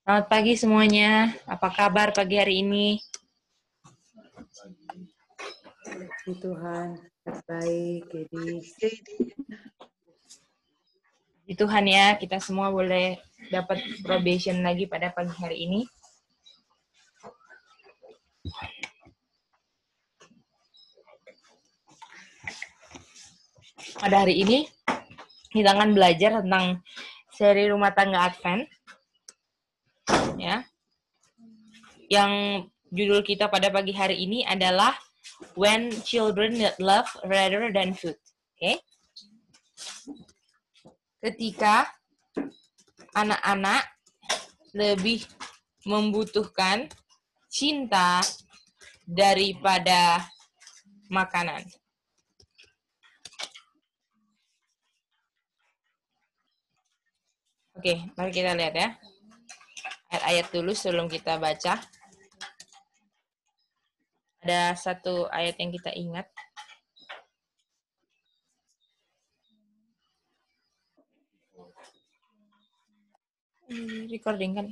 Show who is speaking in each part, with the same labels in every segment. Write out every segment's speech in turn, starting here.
Speaker 1: Selamat pagi semuanya. Apa kabar pagi hari ini?
Speaker 2: Puji Tuhan, baik, jadi
Speaker 1: Puji Tuhan ya, kita semua boleh dapat probation lagi pada pagi hari ini. Pada hari ini, kita akan belajar tentang seri rumah tangga Advent. Ya. Yang judul kita pada pagi hari ini adalah When Children Need Love Rather Than Food. Oke? Ketika anak-anak lebih membutuhkan cinta daripada makanan. Oke, mari kita lihat ya. Ayat-ayat dulu sebelum kita baca. Ada satu ayat yang kita ingat. Recording kan?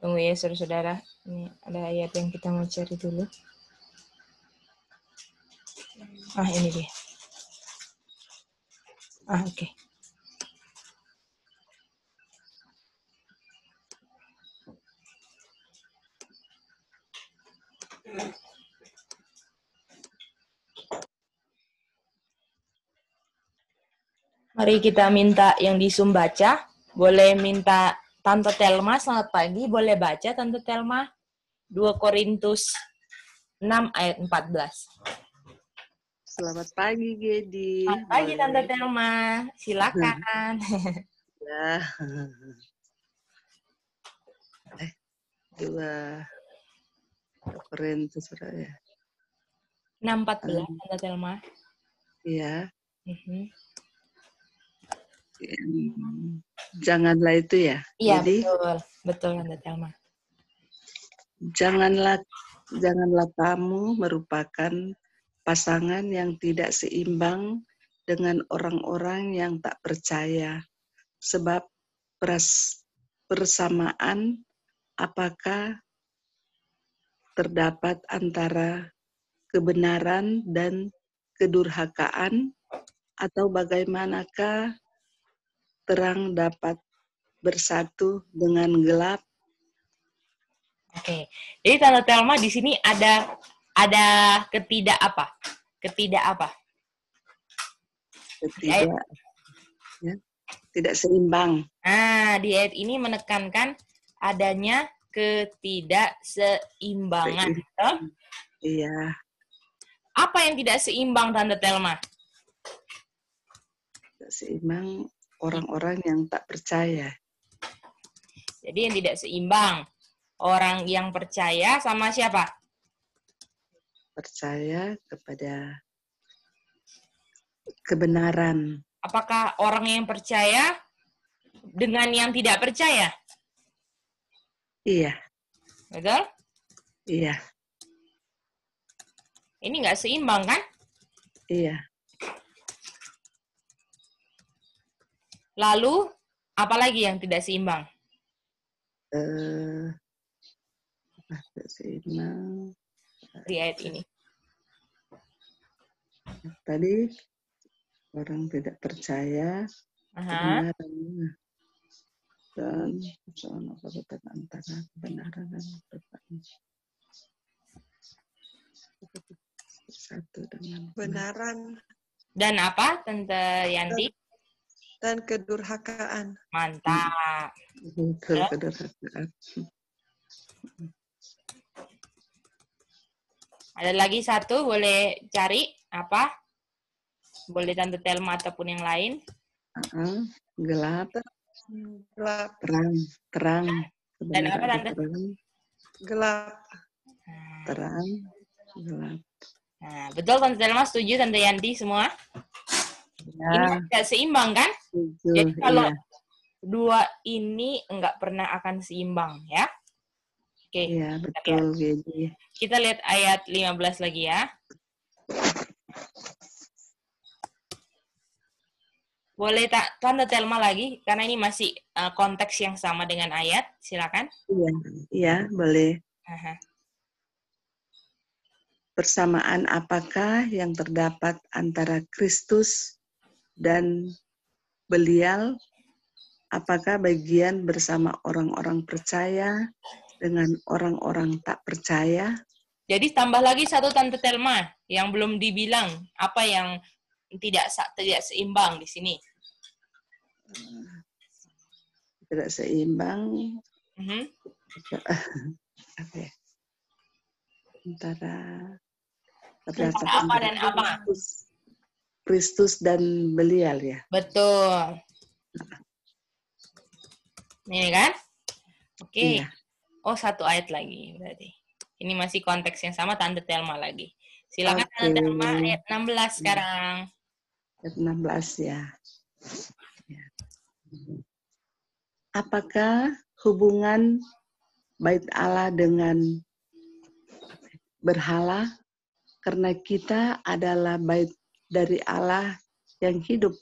Speaker 1: Tunggu ya saudara-saudara. Ini ada ayat yang kita mau cari dulu. Ini dia. Oke. Mari kita minta yang di Zoom baca. Boleh minta Tante Telma, selamat pagi. Boleh baca Tante Telma? 2 Korintus 6 ayat 14.
Speaker 2: selamat pagi, Gedi.
Speaker 1: Selamat pagi, Tante Telma. Silakan.
Speaker 2: Ya. 2 Korintus ya.
Speaker 1: 6:14, Tante Telma.
Speaker 2: Iya. Janganlah itu ya.
Speaker 1: Iya,
Speaker 2: Jadi,
Speaker 1: betul Tante Telma.
Speaker 2: Janganlah kamu merupakan pasangan yang tidak seimbang dengan orang-orang yang tak percaya. Sebab persamaan apakah terdapat antara kebenaran dan kedurhakaan, atau bagaimanakah terang dapat bersatu dengan gelap?
Speaker 1: Oke. Jadi Tante Telma di sini ada Ketidak apa?
Speaker 2: Tidak seimbang.
Speaker 1: Di ayat ini menekankan adanya ketidakseimbangan.
Speaker 2: Iya.
Speaker 1: Apa yang tidak seimbang, Tante Telma?
Speaker 2: Tidak seimbang orang-orang yang tak percaya.
Speaker 1: Jadi yang tidak seimbang orang yang percaya sama siapa?
Speaker 2: Percaya kepada kebenaran.
Speaker 1: Apakah orang yang percaya dengan yang tidak percaya?
Speaker 2: Iya.
Speaker 1: Betul?
Speaker 2: Iya.
Speaker 1: Ini nggak seimbang kan?
Speaker 2: Iya.
Speaker 1: Lalu, apa lagi yang tidak seimbang?
Speaker 2: Tidak seimbang.
Speaker 1: Di ayat ini.
Speaker 2: Tadi orang tidak percaya kebenaran dan persoalan antara kebenaran dan kebenaran. Satu dengan
Speaker 3: kebenaran.
Speaker 1: Dan apa, Tante Yanti?
Speaker 3: Dan kedurhakaan.
Speaker 1: Mantap.
Speaker 2: Kedurhakaan.
Speaker 1: Ada lagi satu, boleh cari apa? Boleh Tante Telma ataupun yang lain.
Speaker 2: Gelap. Terang.
Speaker 1: Dan apa, Tante?
Speaker 3: Gelap.
Speaker 2: Terang, gelap.
Speaker 1: Nah, betul Tante Telma, setuju Tante Yanti semua?
Speaker 2: Ya.
Speaker 1: Ini tidak seimbang kan?
Speaker 2: Setuju,
Speaker 1: Jadi kalau dua ini enggak pernah akan seimbang, ya. Oke,
Speaker 2: Iya, betul, Gedi.
Speaker 1: kita lihat ayat 15 lagi ya. Boleh tak tanda Telma lagi? Karena ini masih konteks yang sama dengan ayat. Silakan.
Speaker 2: Iya, iya, boleh.
Speaker 1: Aha.
Speaker 2: Persamaan apakah yang terdapat antara Kristus dan Belial? Apakah bagian bersama orang-orang percaya dengan orang-orang tak percaya?
Speaker 1: Jadi tambah lagi satu tanda Telma yang belum dibilang. Apa yang tidak seimbang di sini?
Speaker 2: Tidak seimbang.
Speaker 1: Mhm.
Speaker 2: Apa ya? Antara
Speaker 1: Apa dan apa?
Speaker 2: Kristus dan Belial, ya.
Speaker 1: Betul. Ini kan? Oke.
Speaker 2: Iya.
Speaker 1: Oh, satu ayat lagi berarti. Ini masih konteks yang sama, tanda Telma lagi. Silakan
Speaker 2: Oke.
Speaker 1: tanda Telma ayat 16 sekarang.
Speaker 2: Ayat 16 ya. Apakah hubungan bait Allah dengan berhala? Karena kita adalah bait dari Allah yang hidup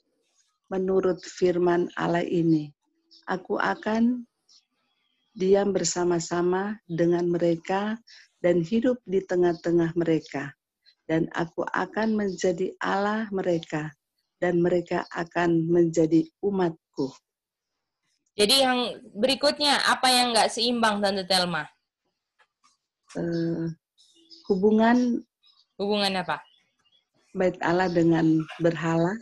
Speaker 2: menurut firman Allah ini. Aku akan diam bersama-sama dengan mereka dan hidup di tengah-tengah mereka. Dan aku akan menjadi Allah mereka dan mereka akan menjadi umatku.
Speaker 1: Jadi yang berikutnya, apa yang nggak seimbang, Tante Telma?
Speaker 2: Hubungan
Speaker 1: Hubungan apa?
Speaker 2: bait Allah dengan berhala.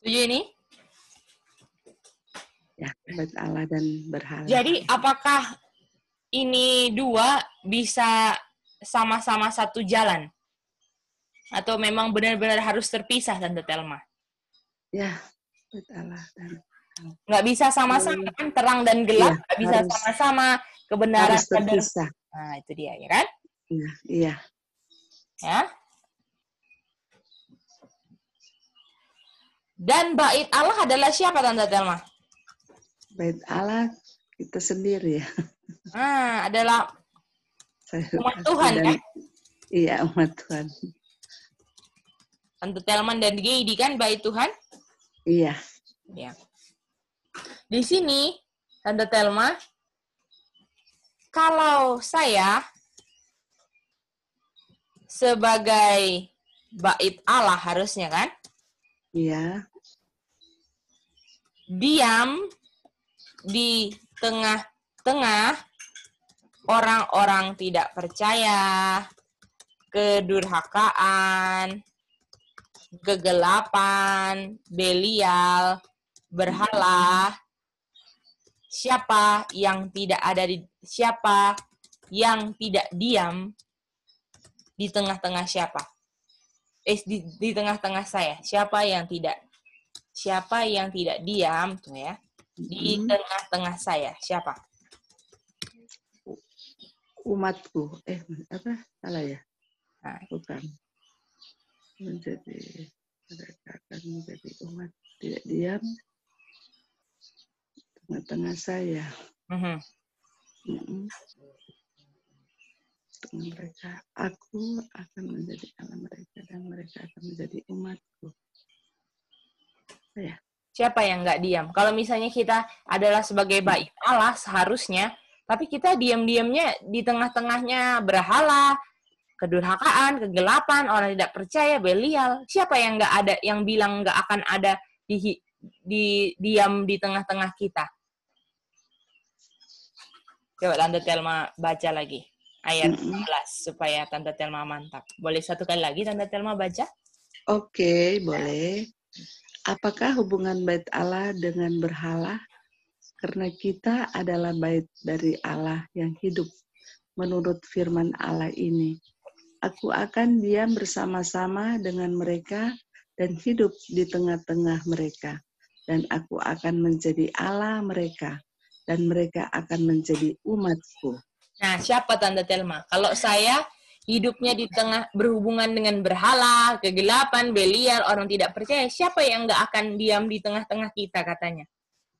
Speaker 1: Setuju ini?
Speaker 2: Ya, bait Allah dan berhala.
Speaker 1: Jadi apakah ini dua bisa sama-sama satu jalan? Atau memang benar-benar harus terpisah, Tante Telma?
Speaker 2: Ya, bait Allah dan
Speaker 1: nggak bisa sama-sama kan, terang dan gelap
Speaker 2: ya,
Speaker 1: nggak bisa sama-sama, kebenaran
Speaker 2: harus terpisah.
Speaker 1: Nah, itu dia, ya kan?
Speaker 2: Iya, iya.
Speaker 1: Ya. Dan bait Allah adalah siapa, Tante Telma?
Speaker 2: Bait Allah kita sendiri ya.
Speaker 1: Adalah umat Tuhan, kan?
Speaker 2: Iya, umat Tuhan.
Speaker 1: Tante Telman dan Geidi kan bait Tuhan?
Speaker 2: Iya.
Speaker 1: Ya. Di sini, Tante Telma, kalau saya sebagai bait Allah harusnya kan?
Speaker 2: Iya.
Speaker 1: Diam di tengah-tengah orang-orang tidak percaya, kedurhakaan, kegelapan, Belial, berhala. Siapa yang tidak diam di tengah-tengah siapa? Di tengah-tengah saya. Siapa yang tidak diam tuh ya? Di tengah-tengah saya. Siapa?
Speaker 2: Umatku. Apa? Salah ya?
Speaker 1: Nah.
Speaker 2: Bukan. Mereka akan menjadi umat tidak diam tengah-tengah saya. Mereka, aku akan menjadi Allah mereka dan mereka akan menjadi umatku. Ya.
Speaker 1: Siapa yang nggak diam? Kalau misalnya kita adalah sebagai bait Allah seharusnya, tapi kita diam-diamnya di tengah-tengahnya berhala, kedurhakaan, kegelapan, orang tidak percaya, Belial. Siapa yang nggak ada, yang bilang nggak akan ada diam di tengah-tengah kita? Coba Tante Telma baca lagi ayat 11 supaya Tante Telma mantap. Boleh satu kali lagi Tante Telma baca?
Speaker 2: Oke, boleh. Apakah hubungan bait Allah dengan berhala? Karena kita adalah bait dari Allah yang hidup menurut firman Allah ini. Aku akan diam bersama-sama dengan mereka dan hidup di tengah-tengah mereka. Dan aku akan menjadi Allah mereka. Dan mereka akan menjadi umatku.
Speaker 1: Nah, siapa Tante Telma? Kalau saya hidupnya di tengah berhubungan dengan berhala, kegelapan, Belial, orang tidak percaya, siapa yang nggak akan diam di tengah-tengah kita katanya?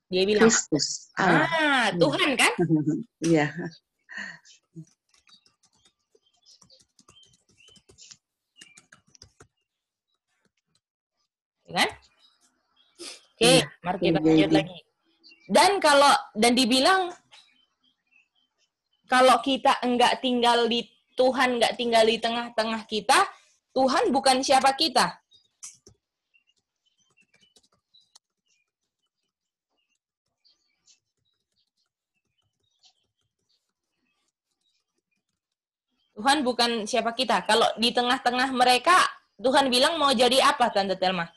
Speaker 1: Dia bilang,
Speaker 2: Kristus, Allah.
Speaker 1: Tuhan kan?
Speaker 2: Iya.
Speaker 1: Kan? Oke,
Speaker 2: Iya,
Speaker 1: mari kita
Speaker 2: iya,
Speaker 1: lanjut
Speaker 2: iya.
Speaker 1: lagi. Dan dibilang kalau kita enggak tinggal di Tuhan, enggak tinggal di tengah-tengah kita, Tuhan bukan siapa kita. Tuhan bukan siapa kita. Kalau di tengah-tengah mereka, Tuhan bilang mau jadi apa, Tante Telma?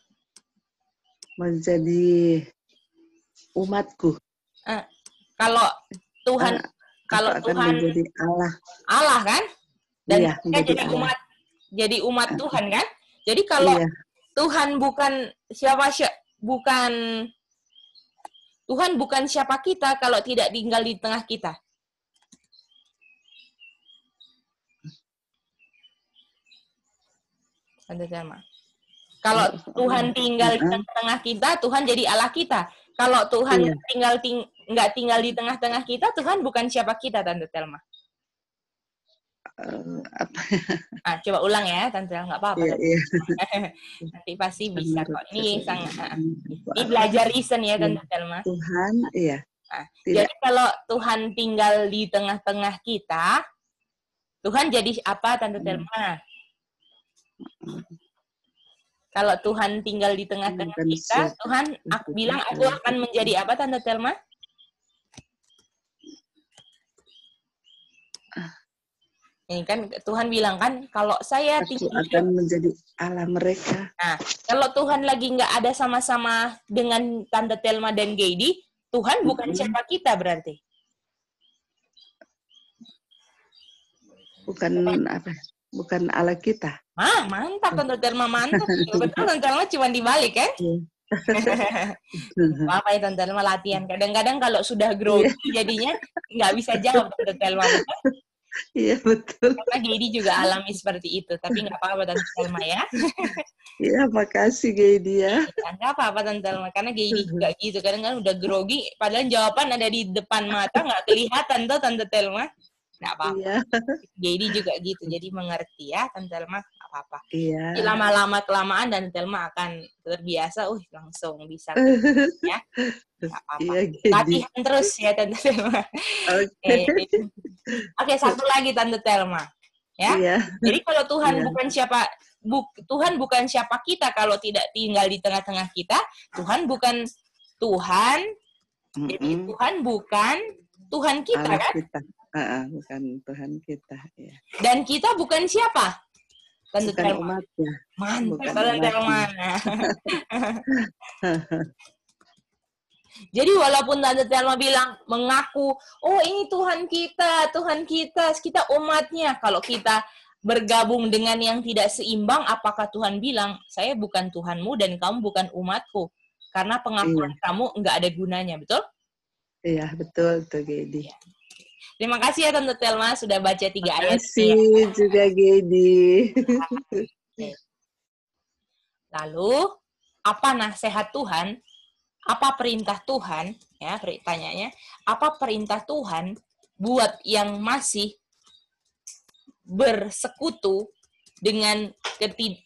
Speaker 2: Menjadi umatku.
Speaker 1: Kalau Tuhan,
Speaker 2: Aku akan menjadi Allah.
Speaker 1: Allah kan? Dan
Speaker 2: Iya, menjadi
Speaker 1: jadi
Speaker 2: Allah.
Speaker 1: umat Tuhan kan? Jadi kalau
Speaker 2: Iya.
Speaker 1: Tuhan bukan Tuhan bukan siapa kita kalau tidak tinggal di tengah kita. Tante Selma. Kalau Tuhan tinggal di tengah-tengah kita, Tuhan jadi Allah kita. Kalau Tuhan nggak tinggal di tengah-tengah kita, Tuhan bukan siapa kita, Tante Telma. Coba ulang ya, Tante Telma, nggak apa-apa.
Speaker 2: Iya.
Speaker 1: Nanti pasti bisa kok. Ini ini belajar reason ya, Tante Telma.
Speaker 2: Tuhan, iya.
Speaker 1: Jadi kalau Tuhan tinggal di tengah-tengah kita, Tuhan jadi apa, Tante Telma? Kalau Tuhan tinggal di tengah-tengah kita, Tuhan bilang aku akan menjadi apa, Tante Telma? Ini kan Tuhan bilang kan, kalau saya
Speaker 2: aku akan menjadi Allah mereka.
Speaker 1: Nah, kalau Tuhan lagi nggak ada sama-sama dengan Tante Telma dan Geidi, Tuhan bukan siapa kita berarti.
Speaker 2: Bukan apa? Bukan Allah kita.
Speaker 1: Mantap Tante Telma, mantap. Betul Tante Telma cuma dibalik kan? Apa ya Tante Telma latihan. Kadang-kadang kalau sudah grogi jadinya nggak bisa jawab Tante Telma.
Speaker 2: Iya betul.
Speaker 1: Karena Geidi juga alami seperti itu, tapi nggak apa-apa Tante Telma ya.
Speaker 2: Iya, makasih Geidi ya.
Speaker 1: Nggak apa-apa Tante Telma, karena Geidi juga gitu. Kadang-kadang udah grogi, padahal jawaban ada di depan mata, nggak kelihatan tuh Tante Telma. Nggak apa-apa. Iya. Geidi juga gitu, jadi mengerti ya Tante Telma, nggak apa-apa.
Speaker 2: Iya.
Speaker 1: Lama-lama kelamaan Tante Telma akan terbiasa, langsung bisa ya. Nggak apa-apa.
Speaker 2: Iya,
Speaker 1: latihan terus ya Tante Telma. Oke, satu lagi Tante Telma. Ya.
Speaker 2: Iya.
Speaker 1: Jadi kalau Tuhan Tuhan bukan siapa kita kalau tidak tinggal di tengah-tengah kita. Tuhan bukan Tuhan. Jadi Tuhan bukan Tuhan kita Allah kan?
Speaker 2: Kita. Bukan Tuhan kita. Ya.
Speaker 1: Dan kita bukan siapa? Tante
Speaker 2: bukan
Speaker 1: Telma.
Speaker 2: Umatnya.
Speaker 1: Mantap Tante Telma. Jadi walaupun Tante Telma bilang mengaku, oh ini Tuhan kita umatnya. Kalau kita bergabung dengan yang tidak seimbang, apakah Tuhan bilang, saya bukan Tuhanmu dan kamu bukan umatku? Karena pengakuan kamu nggak ada gunanya, betul?
Speaker 2: Iya, betul tuh Geidi.
Speaker 1: Terima kasih ya Tante Telma sudah baca 3 ayat.
Speaker 2: Terima kasih juga Geidi.
Speaker 1: Lalu, apa nasihat Tuhan? Apa perintah Tuhan? Ya, pertanyaannya, apa perintah Tuhan buat yang masih bersekutu dengan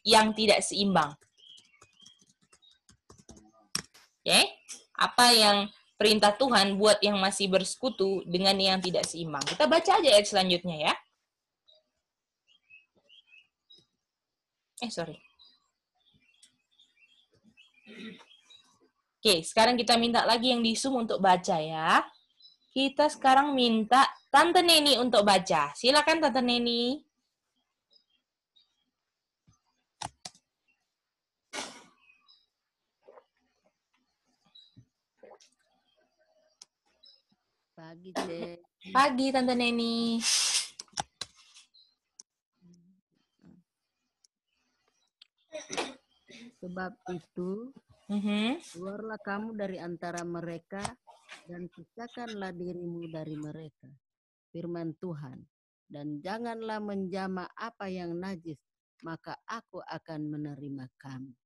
Speaker 1: yang tidak seimbang? Oke, apa yang perintah Tuhan buat yang masih bersekutu dengan yang tidak seimbang? Kita baca aja ayat selanjutnya ya. Sorry. Oke, sekarang kita minta lagi yang di Zoom untuk baca ya. Kita sekarang minta Tante Neni untuk baca. Silakan Tante Neni.
Speaker 4: Pagi, Teh.
Speaker 1: Pagi Tante Neni.
Speaker 4: Sebab itu, keluarlah kamu dari antara mereka dan pisahkanlah dirimu dari mereka. Firman Tuhan. dan janganlah menjamah apa yang najis, maka aku akan menerima kamu.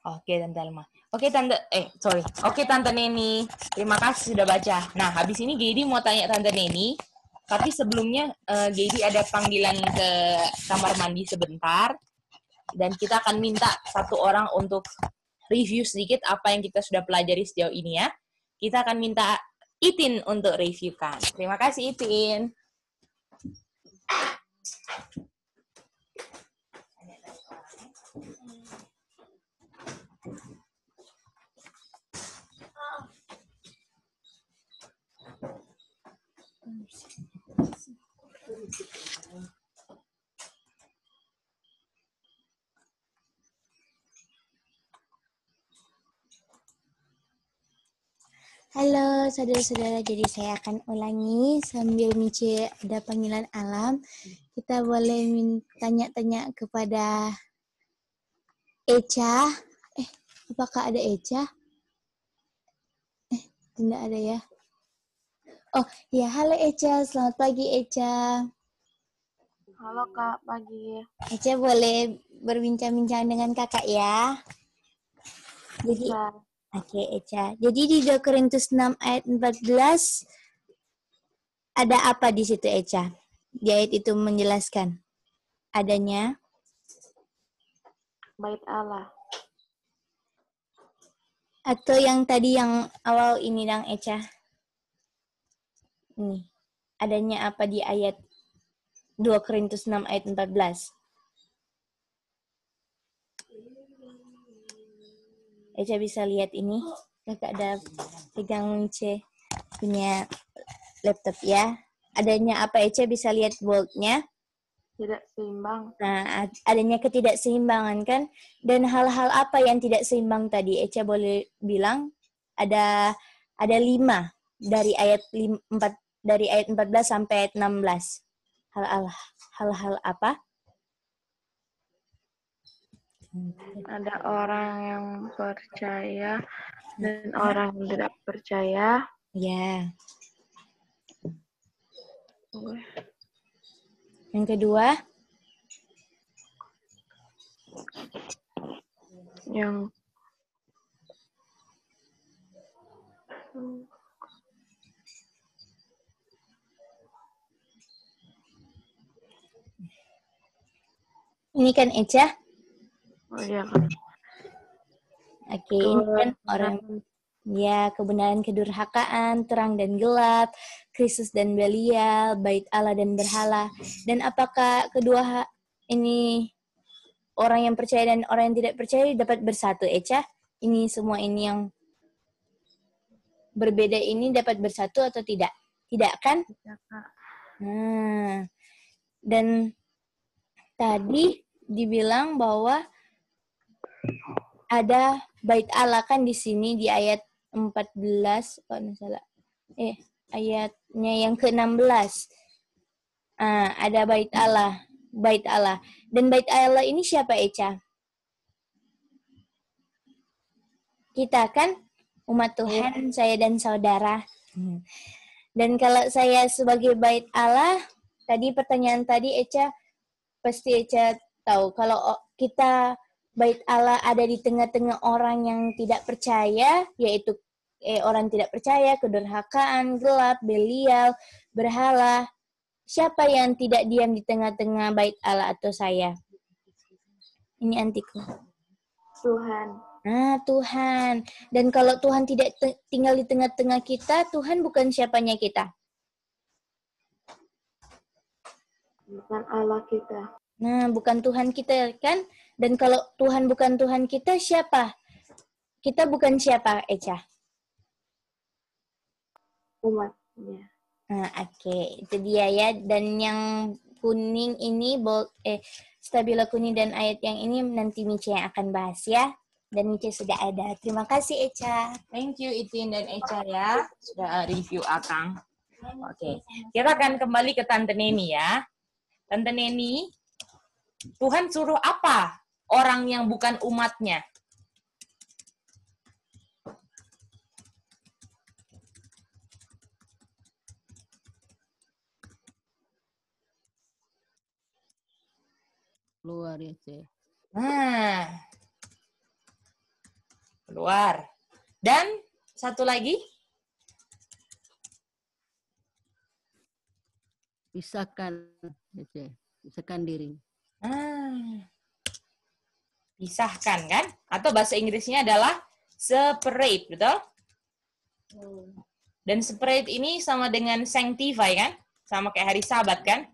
Speaker 1: Oke, Tante Alma. Oke, Tante Neni. Terima kasih sudah baca. Nah, habis ini Gedi mau tanya Tante Neni. Tapi sebelumnya, Gedi ada panggilan ke kamar mandi sebentar. Dan kita akan minta satu orang untuk review sedikit apa yang kita sudah pelajari sejauh ini ya. Kita akan minta Itin untuk reviewkan. Terima kasih, Itin.
Speaker 5: Halo saudara-saudara, jadi saya akan ulangi sambil Mice ada panggilan alam. Kita boleh tanya-tanya kepada Echa. Apakah ada Echa? Tidak ada ya. Oh ya, halo Echa, selamat pagi Echa.
Speaker 6: Halo Kak, pagi.
Speaker 5: Echa boleh berbincang-bincang dengan kakak ya. Jadi, oke Echa. Jadi di 2 Korintus 6 ayat 14 ada apa di situ Echa? Di ayat itu menjelaskan adanya
Speaker 6: Bait Allah.
Speaker 5: atau yang tadi yang awal ini Dang Echa. Ini. Adanya apa di ayat 2 Korintus 6 ayat 14? Echa bisa lihat ini. Kakak ada pegang Mice punya laptop ya. Adanya apa Echa bisa lihat boldnya?
Speaker 6: Tidak seimbang.
Speaker 5: Nah, adanya ketidakseimbangan kan? Dan hal-hal apa yang tidak seimbang tadi? Echa boleh bilang ada 5 dari ayat 14 sampai ayat 16. Hal-hal apa?
Speaker 6: Ada orang yang percaya dan orang yang tidak percaya.
Speaker 5: Ya. Yang kedua?
Speaker 6: Yang
Speaker 5: Ini kan Echa?
Speaker 6: oh iya Kak.
Speaker 5: Oke, ini kan orang ya kebenaran kedurhakaan, terang dan gelap, Kristus dan Belial, bait Allah dan berhala. Dan apakah kedua ini orang yang percaya dan orang yang tidak percaya dapat bersatu, Echa? Ini semua ini yang berbeda ini dapat bersatu atau tidak? Tidak kan?
Speaker 6: Tidak, Kak.
Speaker 5: Nah, dan tadi dibilang bahwa ada bait Allah kan di sini di ayat 14 kalau nggak salah. Ayatnya yang ke-16. Ada bait Allah. Dan bait Allah ini siapa Echa? Kita kan umat Tuhan, saya dan saudara. Dan kalau saya sebagai bait Allah, tadi pertanyaan tadi Echa, pasti Echa tahu kalau kita bait Allah ada di tengah-tengah orang yang tidak percaya, yaitu orang tidak percaya, kedurhakaan, gelap, Belial, berhala. Siapa yang tidak diam di tengah-tengah bait Allah atau saya? Ini antiku.
Speaker 6: Tuhan.
Speaker 5: Tuhan. Dan kalau Tuhan tidak tinggal di tengah-tengah kita, Tuhan bukan siapanya kita?
Speaker 6: Bukan Allah kita.
Speaker 5: Nah, bukan Tuhan kita kan? Dan kalau Tuhan bukan Tuhan kita, siapa? Kita bukan siapa, Echa?
Speaker 6: Umatnya.
Speaker 5: Oke. Itu dia ya. Dan yang kuning ini, stabila kuning dan ayat yang ini nanti Mice yang akan bahas ya. Dan Mice sudah ada. Terima kasih, Echa.
Speaker 1: Thank you, Itin dan Echa ya. Sudah review Akang. Oke. Kita akan kembali ke Tante Neni ya. Tante Neni, Tuhan suruh apa orang yang bukan umatnya?
Speaker 4: Keluar ya, C.
Speaker 1: Nah, keluar. Dan satu lagi,
Speaker 4: Pisahkan ya, C. Pisahkan diri.
Speaker 1: Pisahkan kan? Atau bahasa Inggrisnya adalah separate, betul? Dan separate ini sama dengan sanctify kan? Sama kayak hari Sabat kan?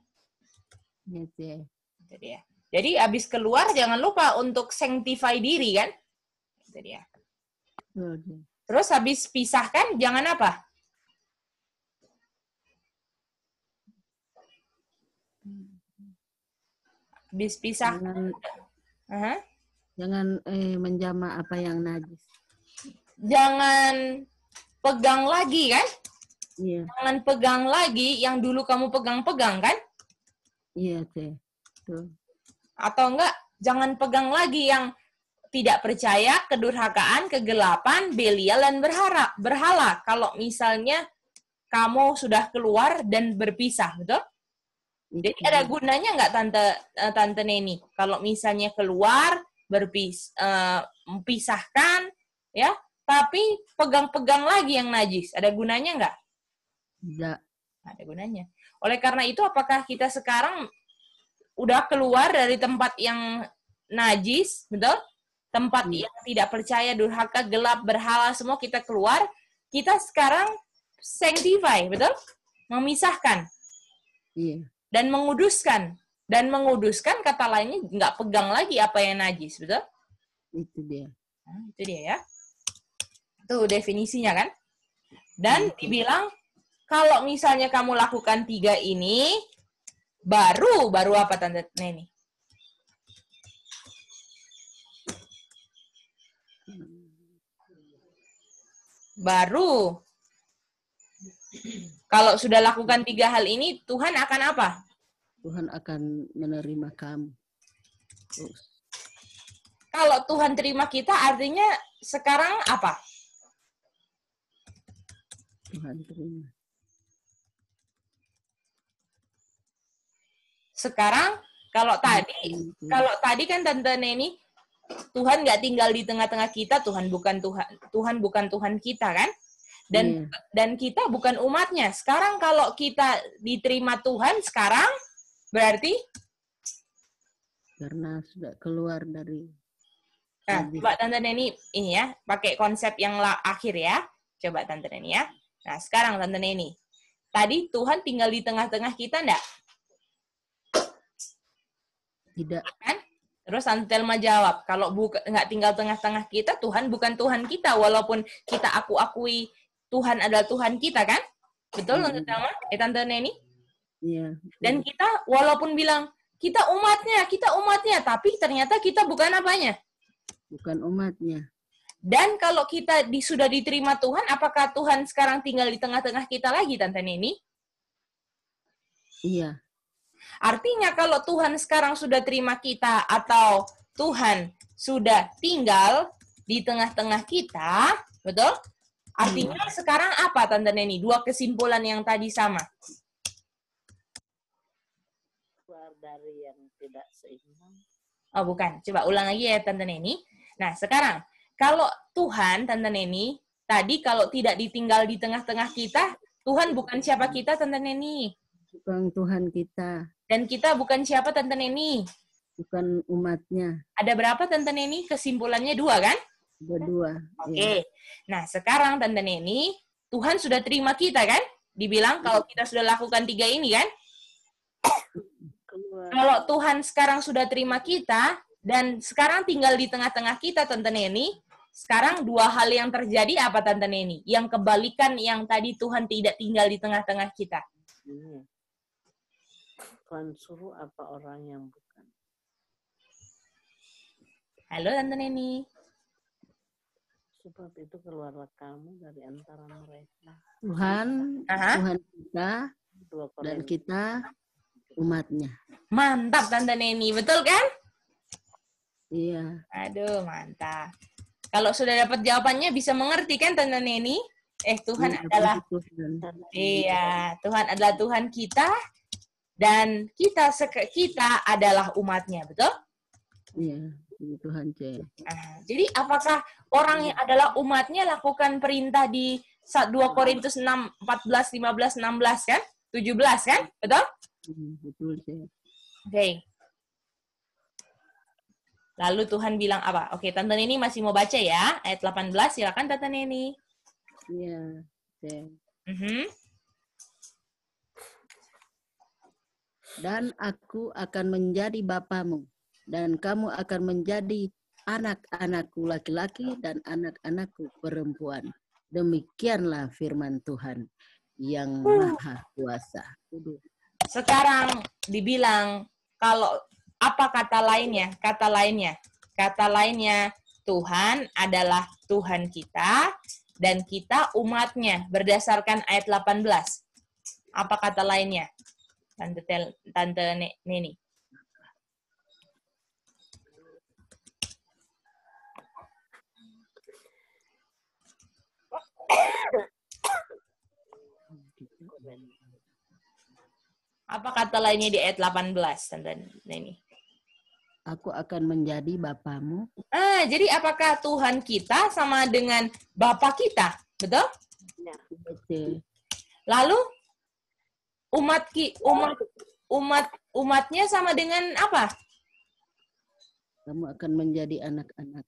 Speaker 4: Ya, C.
Speaker 1: Itu dia. Jadi habis keluar jangan lupa untuk sanctify diri kan? Itu dia.
Speaker 4: Betul, C.
Speaker 1: Terus habis pisahkan jangan apa? Habis pisah.
Speaker 4: Jangan menjama apa yang najis.
Speaker 1: Jangan pegang lagi kan?
Speaker 4: Iya.
Speaker 1: Jangan pegang lagi yang dulu kamu pegang-pegang kan?
Speaker 4: Iya, C. Betul.
Speaker 1: Atau enggak, jangan pegang lagi yang tidak percaya, kedurhakaan, kegelapan, Belial, dan berhala. Kalau misalnya kamu sudah keluar dan berpisah, betul? Jadi ada gunanya nggak Tante Neni? Kalau misalnya keluar, mempisahkan, ya, tapi pegang-pegang lagi yang najis, ada gunanya nggak?
Speaker 4: Tidak.
Speaker 1: Ada gunanya. Oleh karena itu, apakah kita sekarang udah keluar dari tempat yang najis, betul? Tempat yang tidak percaya, durhaka, gelap, berhala, semua kita keluar. Kita sekarang sanctify, betul? Memisahkan.
Speaker 4: Iya.
Speaker 1: Dan menguduskan. Dan menguduskan kata lainnya nggak pegang lagi apa yang najis, betul?
Speaker 4: Itu dia.
Speaker 1: Nah, itu dia ya. Itu definisinya kan? Dan dibilang, kalau misalnya kamu lakukan 3 ini, baru apa Tante Neni? Baru. Kalau sudah lakukan 3 hal ini, Tuhan akan apa?
Speaker 4: Tuhan akan menerima kamu. Terus.
Speaker 1: Kalau Tuhan terima kita, artinya sekarang apa?
Speaker 4: Tuhan terima.
Speaker 1: Sekarang, kalau tadi kan Tante Neni, Tuhan nggak tinggal di tengah-tengah kita, Tuhan bukan Tuhan kita kan? Dan kita bukan umatnya. Sekarang kalau kita diterima Tuhan, sekarang berarti?
Speaker 4: Karena sudah keluar dari...
Speaker 1: Nah, coba Tante Neni ini ya, pakai konsep yang akhir ya. Coba Tante Neni ya. Nah, sekarang Tante Neni. Tadi Tuhan tinggal di tengah-tengah kita enggak?
Speaker 4: Tidak.
Speaker 1: Kan? Terus Tante Telma jawab, kalau nggak tinggal tengah-tengah kita, Tuhan bukan Tuhan kita. Walaupun kita akui Tuhan adalah Tuhan kita, kan? Betul, Tante Telma? Tante Neni?
Speaker 4: Iya.
Speaker 1: Dan kita walaupun bilang, kita umatnya, tapi ternyata kita bukan apanya?
Speaker 4: Bukan umatnya.
Speaker 1: Dan kalau kita sudah diterima Tuhan, apakah Tuhan sekarang tinggal di tengah-tengah kita lagi, Tante Neni?
Speaker 4: Iya.
Speaker 1: Artinya kalau Tuhan sekarang sudah terima kita atau Tuhan sudah tinggal di tengah-tengah kita, betul? Artinya sekarang apa, Tante Neni? 2 kesimpulan yang tadi sama.
Speaker 4: Keluar dari yang tidak seimbang.
Speaker 1: Oh, bukan. Coba ulang lagi ya, Tante Neni. Nah, sekarang, kalau Tuhan, Tante Neni, tadi kalau tidak ditinggal di tengah-tengah kita, Tuhan bukan siapa kita, Tante Neni?
Speaker 4: Bukan Tuhan kita.
Speaker 1: Dan kita bukan siapa, Tante Neni?
Speaker 4: Bukan umatnya.
Speaker 1: Ada berapa, Tante Neni? Kesimpulannya 2, kan?
Speaker 4: Ada 2.
Speaker 1: Oke.
Speaker 4: Ya.
Speaker 1: Nah, sekarang Tante Neni, Tuhan sudah terima kita, kan? Dibilang kalau kita sudah lakukan 3 ini, kan?
Speaker 4: Keluar.
Speaker 1: Kalau Tuhan sekarang sudah terima kita, dan sekarang tinggal di tengah-tengah kita, Tante Neni, sekarang 2 hal yang terjadi apa, Tante Neni? Yang kebalikan yang tadi Tuhan tidak tinggal di tengah-tengah kita.
Speaker 4: Tuhan suruh apa orang yang bukan.
Speaker 1: Halo, Tante Neni.
Speaker 4: Sebab itu keluarlah kamu dari antara mereka. Tuhan kita, dan kita umatnya.
Speaker 1: Mantap, Tante Neni. Betul, kan?
Speaker 4: Iya.
Speaker 1: Aduh, mantap. Kalau sudah dapat jawabannya, bisa mengerti kan, Tante Neni? Tuhan adalah... Iya, Tuhan adalah Tuhan kita, dan kita adalah umatnya, betul?
Speaker 4: Iya, Tuhan C.
Speaker 1: Jadi apakah orang yang adalah umatnya lakukan perintah di 2 Korintus 6, 14, 15, 16 kan? 17 kan? Betul?
Speaker 4: Betul C.
Speaker 1: Oke. Lalu Tuhan bilang apa? Oke, Tante Neni masih mau baca ya. Ayat 18, silakan Tante Neni.
Speaker 4: Iya, C. Dan aku akan menjadi bapamu, dan kamu akan menjadi anak-anakku laki-laki dan anak-anakku perempuan. Demikianlah firman Tuhan yang Maha Kuasa.
Speaker 1: Sekarang dibilang kalau apa kata lainnya? Kata lainnya Tuhan adalah Tuhan kita dan kita umatnya berdasarkan ayat 18. Apa kata lainnya? Tante Neni. Apa kata lainnya di ayat 18, Tante Neni?
Speaker 4: Aku akan menjadi bapamu.
Speaker 1: Jadi apakah Tuhan kita sama dengan Bapa kita? Betul?
Speaker 4: Betul.
Speaker 1: Lalu umatnya sama dengan apa?
Speaker 4: Kamu akan menjadi anak-anak.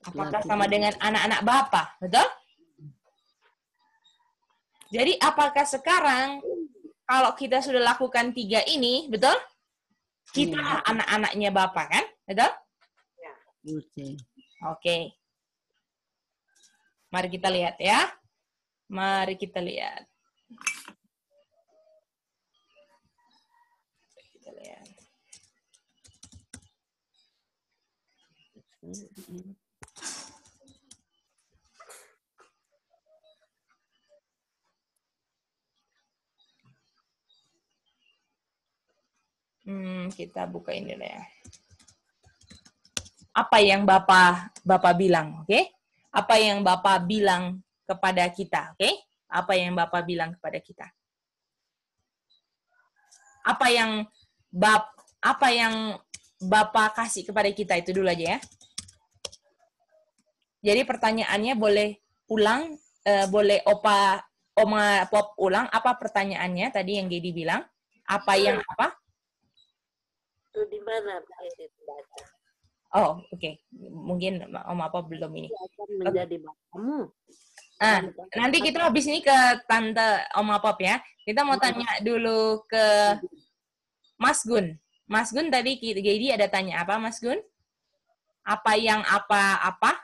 Speaker 1: Apakah sama dengan anak-anak Bapa? Betul? Jadi apakah sekarang kalau kita sudah lakukan 3 ini, betul? Kita anak-anaknya Bapa kan? Betul? Oke. Mari kita lihat ya. Mari kita lihat. Kita buka ini dulu ya. Apa yang Bapak bilang, oke? Apa yang Bapak bilang kepada kita, oke? Apa yang Bapak bilang kepada kita? Apa yang Bapak kasih kepada kita itu dulu aja ya. Jadi pertanyaannya boleh ulang, boleh Oma Pop ulang. Apa pertanyaannya tadi yang Gedi bilang? Apa yang apa?
Speaker 7: Itu di mana baca?
Speaker 1: Oh, oke. Mungkin Oma Pop belum ini.
Speaker 7: Akan menjadi bapamu.
Speaker 1: Nanti kita habis ini ke Tante Oma Pop ya. Kita mau tanya dulu ke Mas Gun. Mas Gun tadi Gedi ada tanya apa, Mas Gun? Apa yang apa-apa?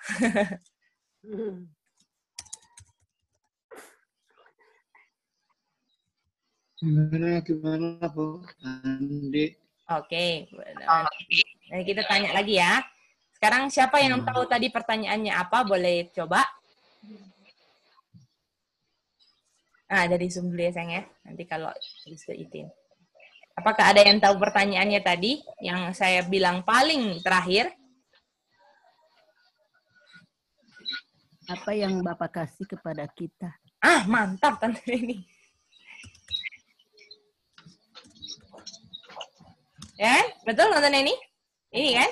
Speaker 8: Gimana Bu Andi?
Speaker 1: Oke. Nah, kita tanya lagi ya. Sekarang siapa yang tahu tadi pertanyaannya apa? Boleh coba. Dari Zoom dulu ya, sayang ya. Nanti kalau izin. Apakah ada yang tahu pertanyaannya tadi? Yang saya bilang paling terakhir.
Speaker 4: Apa yang Bapak kasih kepada kita?
Speaker 1: Mantap Tante ini. Ya, betul Tante ini? Ini kan?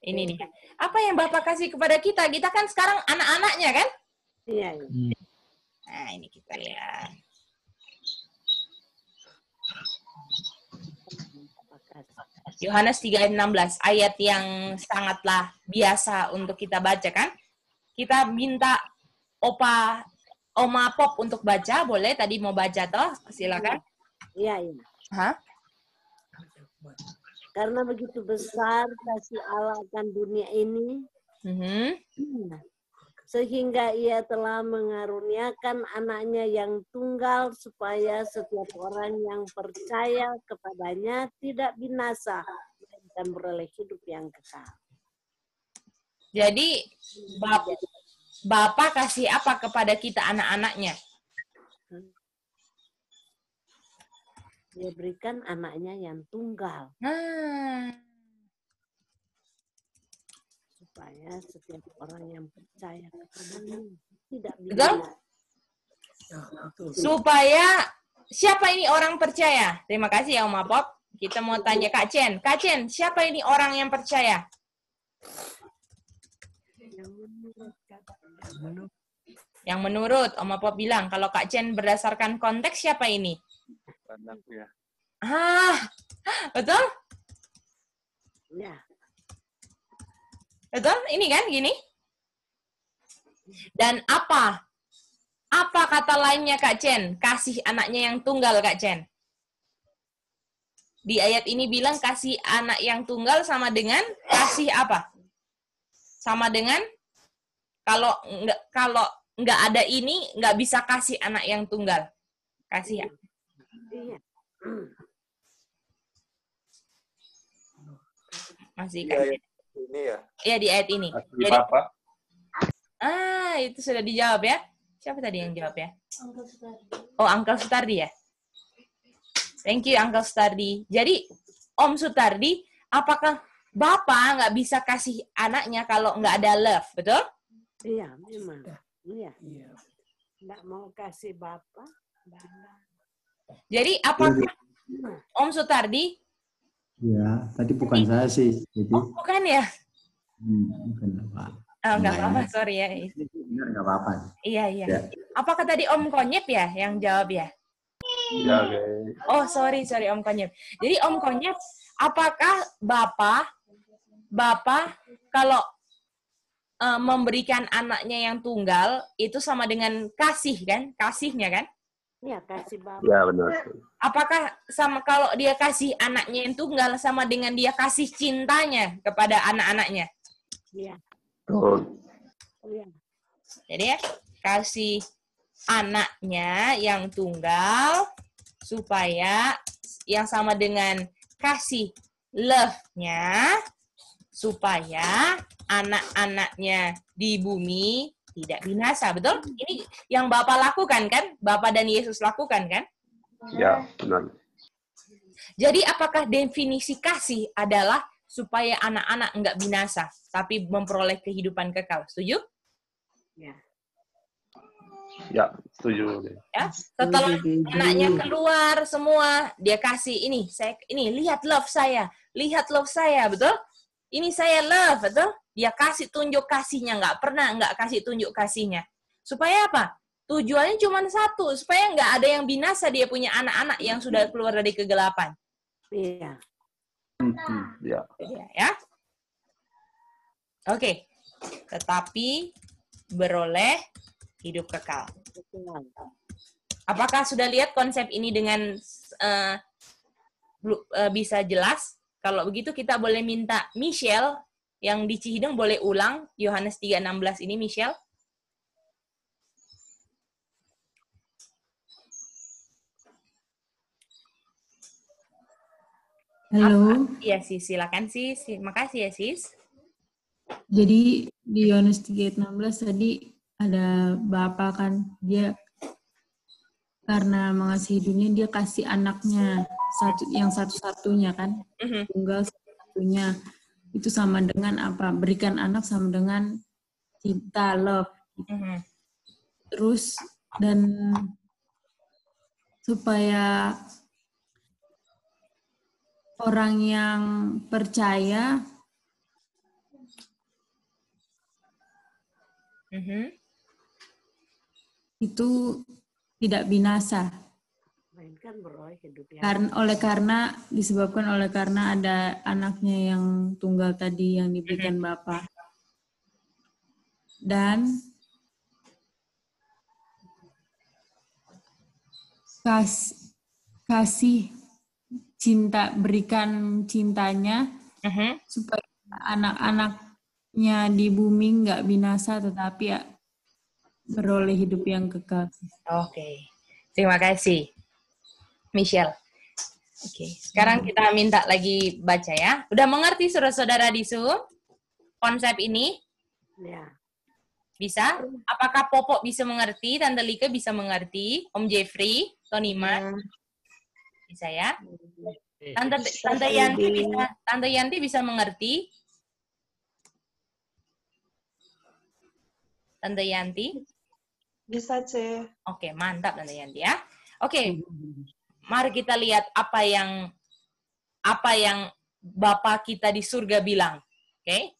Speaker 1: Ini nih. Apa yang Bapak kasih kepada kita? Kita kan sekarang anak-anaknya kan?
Speaker 7: Iya.
Speaker 1: Nah, ini kita lihat. Yohanes 3:16, ayat yang sangatlah biasa untuk kita baca kan? Kita minta Oma Pop untuk baca, boleh? Tadi mau baca toh? Silakan.
Speaker 7: Iya. Karena begitu besar kasih Allah akan dunia ini, sehingga Ia telah mengaruniakan anaknya yang tunggal supaya setiap orang yang percaya kepadanya tidak binasa dan beroleh hidup yang kekal.
Speaker 1: Jadi Bapak kasih apa kepada kita anak-anaknya?
Speaker 7: Dia berikan anaknya yang tunggal. Supaya setiap orang yang percaya kepadanya tidak binasa.
Speaker 1: Supaya siapa ini orang percaya? Terima kasih ya Om Apop. Kita mau tanya Kak Chen. Kak Chen, siapa ini orang yang percaya? Yang menurut Om Apop bilang, kalau Kak Chen berdasarkan konteks siapa ini?
Speaker 8: Anaknya.
Speaker 1: Betul?
Speaker 7: Ya.
Speaker 1: Betul? Ini kan gini? Dan apa? Apa kata lainnya Kak Chen? Kasih anaknya yang tunggal Kak Chen. Di ayat ini bilang kasih anak yang tunggal sama dengan kasih apa? Sama dengan kalau nggak ada ini nggak bisa kasih anak yang tunggal. Kasih ya.
Speaker 7: Iya.
Speaker 1: Masih
Speaker 8: Di
Speaker 1: Kak
Speaker 8: ayat
Speaker 1: Chen.
Speaker 8: ini ya.
Speaker 1: Iya di ayat ini.
Speaker 8: Kasih
Speaker 1: Jadi,
Speaker 8: Bapak.
Speaker 1: itu sudah dijawab ya. Siapa tadi yang jawab ya? Oh, Uncle Sutardi ya? Thank you, Uncle Sutardi. Jadi, Om Sutardi, apakah Bapak nggak bisa kasih anaknya kalau nggak ada love, betul?
Speaker 7: Iya, memang. Iya. Nggak mau kasih Bapak.
Speaker 1: Jadi, apakah Om Sutardi?
Speaker 9: Ya, tadi bukan saya sih. Jadi,
Speaker 1: Bukan ya?
Speaker 9: bukan Bapak.
Speaker 1: Oh, nggak apa-apa, sorry ya.
Speaker 9: Benar, nggak apa-apa.
Speaker 1: Iya.
Speaker 9: Ya.
Speaker 1: Apakah tadi Om Konyep ya yang jawab ya?
Speaker 8: Ya, guys.
Speaker 1: Oh, sorry Om Konyep. Jadi Om Konyep, apakah Bapak kalau memberikan anaknya yang tunggal itu sama dengan kasih kan? Kasihnya kan?
Speaker 7: Iya, kasih Bapak.
Speaker 8: Ya, benar.
Speaker 1: Apakah sama kalau dia kasih anaknya yang tunggal sama dengan dia kasih cintanya kepada anak-anaknya?
Speaker 7: Iya.
Speaker 8: Betul.
Speaker 7: Iya.
Speaker 1: Jadi ya, kasih anaknya yang tunggal supaya yang sama dengan kasih love-nya supaya anak-anaknya di bumi tidak binasa. Betul? Ini yang Bapak lakukan kan? Bapak dan Yesus lakukan kan?
Speaker 8: Ya, benar.
Speaker 1: Jadi apakah definisi kasih adalah supaya anak-anak enggak binasa, tapi memperoleh kehidupan kekal? Setuju?
Speaker 7: Ya.
Speaker 8: Ya, setuju.
Speaker 1: Ya, setelah anaknya keluar semua, dia kasih ini lihat love saya, betul? Ini saya love, betul? Dia kasih tunjuk kasihnya, nggak kasih tunjuk kasihnya. Supaya apa? Tujuannya cuma satu, supaya nggak ada yang binasa dia punya anak-anak yang sudah keluar dari kegelapan.
Speaker 7: Iya.
Speaker 8: Ya.
Speaker 1: Ya. Oke. Tetapi beroleh hidup kekal. Apakah sudah lihat konsep ini dengan bisa jelas? Kalau begitu kita boleh minta Michelle yang di Cihideng boleh ulang Yohanes 3:16 ini, Michelle.
Speaker 10: Halo.
Speaker 1: Iya sih, silakan Sis. Makasih ya Sis.
Speaker 10: Jadi di Yohanes 3:16 tadi ada Bapa kan, dia karena mengasihi dunia dia kasih anaknya yang satu-satunya kan, tunggal satu-satunya. Itu sama dengan apa? Berikan anak sama dengan cinta, love. Terus dan supaya orang yang percaya itu tidak binasa.
Speaker 7: Mainkan beroleh hidup yang
Speaker 10: Disebabkan oleh karena ada anaknya yang tunggal tadi yang diberikan Bapa. Dan kasih cinta, berikan cintanya supaya anak-anaknya di bumi nggak binasa tetapi ya beroleh hidup yang kekal.
Speaker 1: Oke. Terima kasih, Michelle. Oke. Sekarang kita minta lagi baca ya. Udah mengerti saudara-saudara di Zoom konsep ini?
Speaker 7: Ya.
Speaker 1: Bisa? Apakah Popok bisa mengerti? Tante Lika bisa mengerti? Om Jeffrey? Tony Mar? Bisa ya? Tante Yanti bisa mengerti? Tante Yanti?
Speaker 3: Bisa, Ce.
Speaker 1: Oke, mantap Tante Yanti ya. Oke, mari kita lihat apa yang Bapa kita di surga bilang. Oke?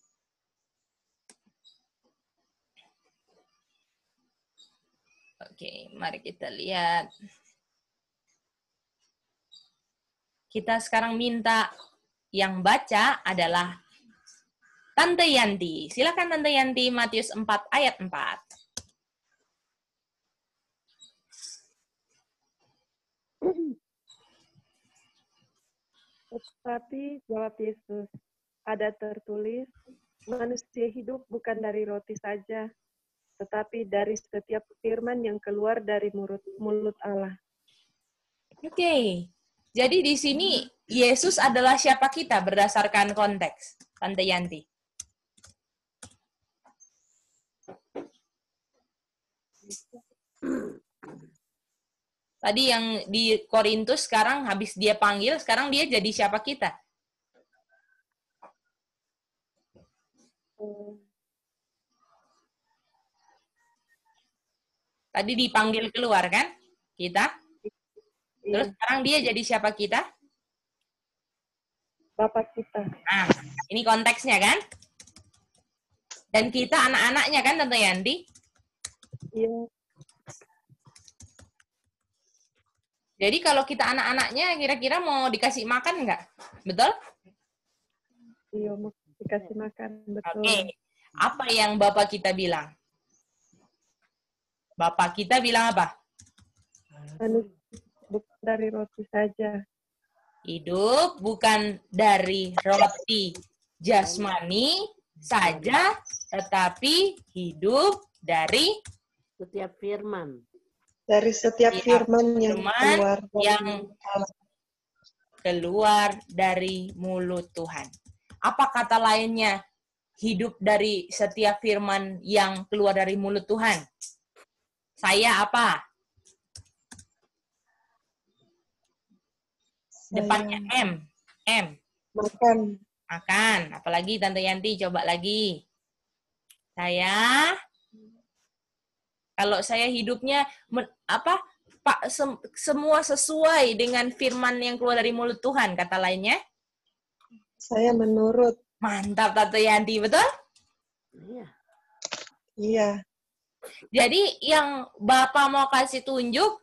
Speaker 1: Oke, mari kita lihat. Kita sekarang minta yang baca adalah Tante Yanti. Silakan Tante Yanti, Matius 4 ayat 4.
Speaker 6: Tetapi jawab Yesus, ada tertulis, manusia hidup bukan dari roti saja, tetapi dari setiap firman yang keluar dari mulut Allah.
Speaker 1: Oke. Jadi di sini Yesus adalah siapa kita berdasarkan konteks, Tante Yanti? Tadi yang di Korintus sekarang habis dia panggil, sekarang dia jadi siapa kita? Tadi dipanggil keluar kan? Kita? Terus sekarang dia jadi siapa kita?
Speaker 6: Bapak kita.
Speaker 1: Nah, ini konteksnya kan? Dan kita anak-anaknya kan, Tante Yanti?
Speaker 6: Iya.
Speaker 1: Jadi kalau kita anak-anaknya, kira-kira mau dikasih makan nggak? Betul?
Speaker 6: Iya, mau dikasih makan. Betul.
Speaker 1: Oke. Apa yang Bapak kita bilang? Bapak kita bilang apa?
Speaker 6: Bukan dari roti saja.
Speaker 1: Hidup bukan dari roti jasmani saja, tetapi hidup dari
Speaker 7: setiap firman.
Speaker 3: Dari setiap firman yang
Speaker 1: keluar dari mulut Tuhan. Apa kata lainnya? Hidup dari setiap firman yang keluar dari mulut Tuhan. Saya apa? Depannya M. M.
Speaker 3: Makan.
Speaker 1: Makan. Apalagi Tante Yanti, coba lagi. Saya, kalau saya hidupnya semua sesuai dengan firman yang keluar dari mulut Tuhan, kata lainnya?
Speaker 3: Saya menurut.
Speaker 1: Mantap Tante Yanti, betul?
Speaker 7: Iya.
Speaker 3: Iya.
Speaker 1: Jadi yang Bapak mau kasih tunjuk,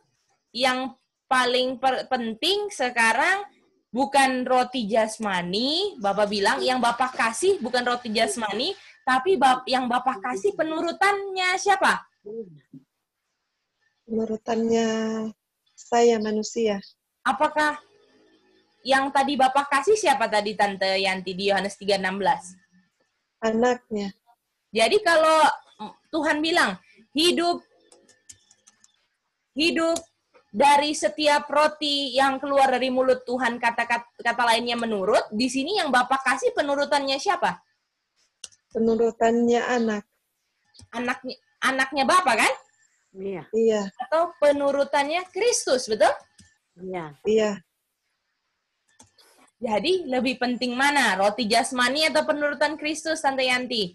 Speaker 1: yang paling penting sekarang bukan roti jasmani, Bapak bilang yang Bapak kasih bukan roti jasmani, tapi yang Bapak kasih penurutannya siapa?
Speaker 3: Penurutannya saya manusia.
Speaker 1: Apakah yang tadi Bapak kasih siapa tadi Tante Yanti di Yohanes 3:16?
Speaker 3: Anaknya.
Speaker 1: Jadi kalau Tuhan bilang hidup dari setiap roti yang keluar dari mulut Tuhan, kata lainnya menurut, di sini yang Bapak kasih penurutannya siapa?
Speaker 3: Penurutannya anak.
Speaker 1: Anaknya Bapak kan?
Speaker 7: Iya.
Speaker 3: Iya.
Speaker 1: Atau penurutannya Kristus, betul?
Speaker 7: Iya.
Speaker 3: Iya.
Speaker 1: Jadi lebih penting mana? Roti jasmani atau penurutan Kristus, Tante Yanti?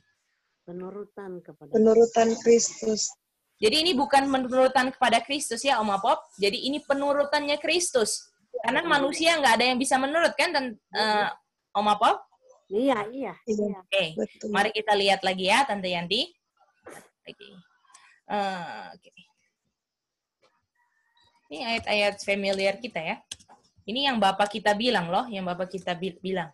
Speaker 3: Penurutan Kristus.
Speaker 1: Jadi ini bukan penurutan kepada Kristus ya, Om Apop. Jadi ini penurutannya Kristus. Karena manusia nggak ada yang bisa menurut kan, Om Apop?
Speaker 7: Iya.
Speaker 1: Oke, mari kita lihat lagi ya, Tante Yanti. Oke. Ini ayat-ayat familiar kita ya. Ini yang Bapak kita bilang loh, yang Bapak kita bilang.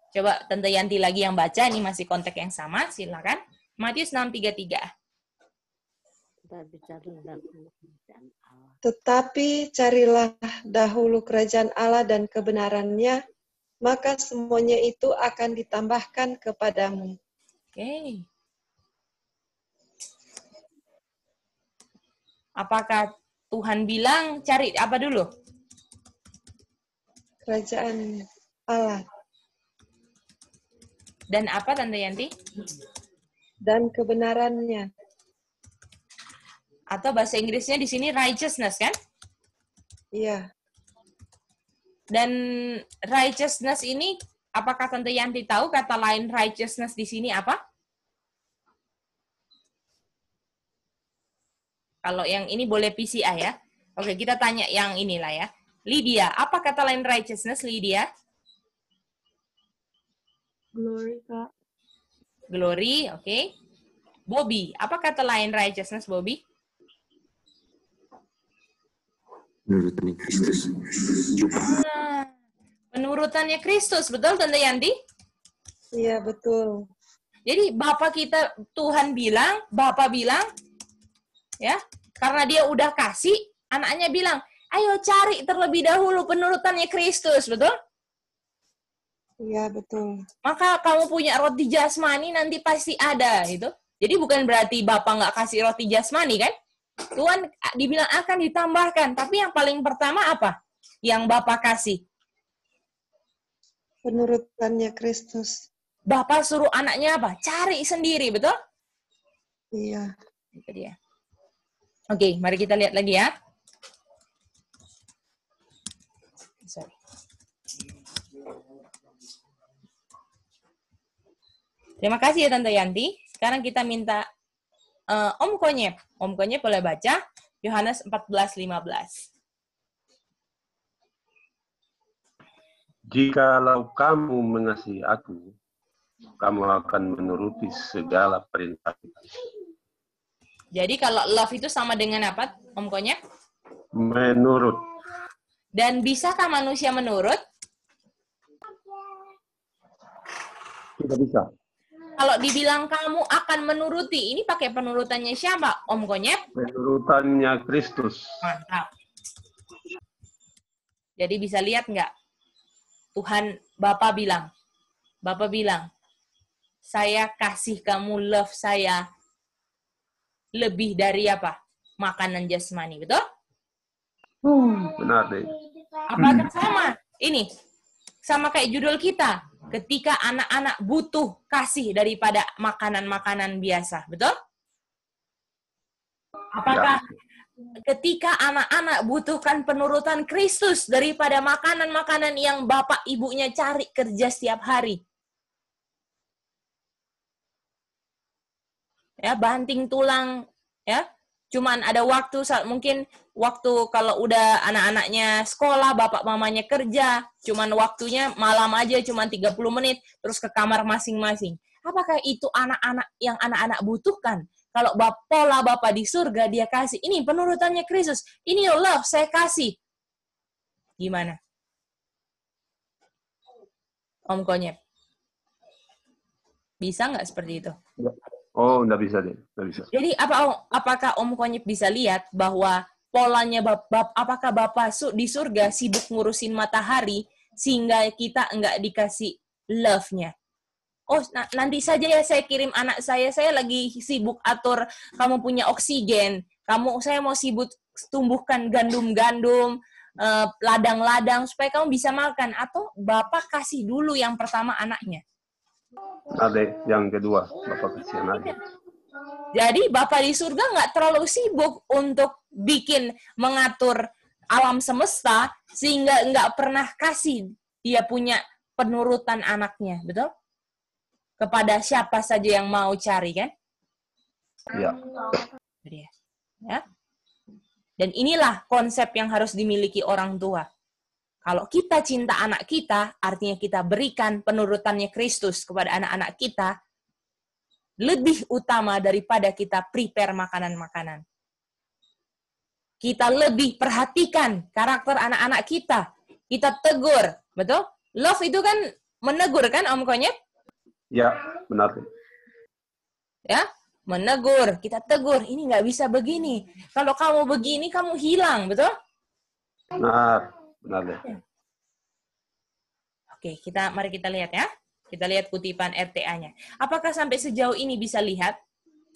Speaker 1: Coba Tante Yanti lagi yang baca, ini masih konteks yang sama, silakan. Matius 6:33.
Speaker 3: Tetapi carilah dahulu kerajaan Allah dan kebenarannya, maka semuanya itu akan ditambahkan kepadamu.
Speaker 1: Oke. Apakah Tuhan bilang cari apa dulu?
Speaker 3: Kerajaan Allah.
Speaker 1: Dan apa Tante Yanti?
Speaker 3: Dan kebenarannya.
Speaker 1: Atau bahasa Inggrisnya di sini righteousness kan?
Speaker 3: Iya.
Speaker 1: Dan righteousness ini, apakah Tante Yanti tahu kata lain righteousness di sini apa? Kalau yang ini boleh PCA ya. Oke, kita tanya yang inilah ya. Lydia, apa kata lain righteousness, Lydia?
Speaker 6: Glory, Kak.
Speaker 1: Glory, oke. Bobby, apa kata lain righteousness, Bobby?
Speaker 11: Penurutannya Kristus.
Speaker 1: Penurutannya Kristus, betul Tante Yanti?
Speaker 3: Iya, betul.
Speaker 1: Jadi Bapak kita, Tuhan bilang, Bapak bilang, ya, karena dia udah kasih, anaknya bilang, ayo cari terlebih dahulu penurutannya Kristus, betul?
Speaker 3: Iya, betul.
Speaker 1: Maka kamu punya roti jasmani nanti pasti ada, gitu. Jadi bukan berarti Bapak nggak kasih roti jasmani, kan? Tuhan dibilang akan ditambahkan, tapi yang paling pertama apa? Yang Bapak kasih?
Speaker 3: Penurutannya Kristus.
Speaker 1: Bapak suruh anaknya apa? Cari sendiri, betul?
Speaker 3: Iya.
Speaker 1: Itu dia. Oke, mari kita lihat lagi ya. Sorry. Terima kasih ya Tante Yanti. Sekarang kita minta Om Konyep. Om Konyep boleh baca Yohanes 14:15.
Speaker 8: Jikalau kamu mengasihi aku, kamu akan menuruti segala perintah.
Speaker 1: Jadi kalau love itu sama dengan apa, Om Konyep?
Speaker 8: Menurut.
Speaker 1: Dan bisakah manusia menurut?
Speaker 8: Tidak bisa.
Speaker 1: Kalau dibilang kamu akan menuruti, ini pakai penurutannya siapa, Om Konyep?
Speaker 8: Penurutannya Kristus.
Speaker 1: Mantap. Jadi bisa lihat nggak? Tuhan, Bapak bilang, saya kasih kamu love saya lebih dari apa? Makanan jasmani, betul?
Speaker 8: Benar deh.
Speaker 1: Apakah sama? Ini, sama kayak judul kita. Ketika anak-anak butuh kasih daripada makanan-makanan biasa, betul? Apakah ketika anak-anak butuhkan penurutan Kristus daripada makanan-makanan yang bapak ibunya cari kerja setiap hari? Ya, banting tulang, ya. Cuman ada waktu, mungkin waktu kalau udah anak-anaknya sekolah, bapak mamanya kerja, cuman waktunya malam aja, cuman 30 menit, terus ke kamar masing-masing. Apakah itu anak-anak yang anak-anak butuhkan? Kalau pola Bapak di surga, dia kasih, ini penurutannya Kristus, ini love, saya kasih. Gimana? Om Konyep. Bisa nggak seperti itu?
Speaker 8: Oh, nggak bisa deh. Nggak bisa.
Speaker 1: Jadi, apakah Om Konyep bisa lihat bahwa polanya apakah Bapak di surga sibuk ngurusin matahari, sehingga kita nggak dikasih love-nya? Oh, nanti saja ya saya kirim anak saya lagi sibuk atur kamu punya oksigen, saya mau sibuk tumbuhkan gandum-gandum, ladang-ladang supaya kamu bisa makan, atau Bapak kasih dulu yang pertama anaknya?
Speaker 8: Ada yang kedua, Bapak kasih anaknya.
Speaker 1: Jadi Bapak di surga nggak terlalu sibuk untuk mengatur alam semesta sehingga nggak pernah kasih dia punya penurutan anaknya, betul? Kepada siapa saja yang mau cari, kan?
Speaker 8: Iya.
Speaker 1: Ya. Dan inilah konsep yang harus dimiliki orang tua. Kalau kita cinta anak kita, artinya kita berikan penurutannya Kristus kepada anak-anak kita, lebih utama daripada kita prepare makanan-makanan. Kita lebih perhatikan karakter anak-anak kita. Kita tegur, betul? Love itu kan menegur, kan Om Konyep?
Speaker 8: Ya, benar.
Speaker 1: Ya, menegur, kita tegur, ini nggak bisa begini. Kalau kamu begini, kamu hilang, betul?
Speaker 8: Benar deh.
Speaker 1: Oke, mari kita lihat ya. Kita lihat kutipan RTA-nya. Apakah sampai sejauh ini bisa lihat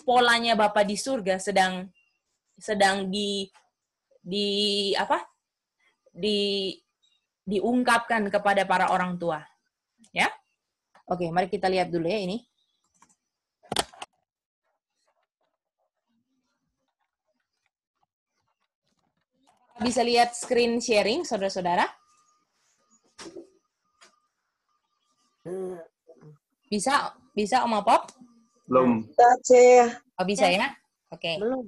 Speaker 1: polanya Bapak di surga sedang diungkapkan kepada para orang tua, ya? Oke, mari kita lihat dulu ya ini. Bisa lihat screen sharing, saudara-saudara? Bisa Om Apop?
Speaker 8: Belum.
Speaker 3: Bisa.
Speaker 1: Oh, bisa ya? Oke.
Speaker 7: Belum.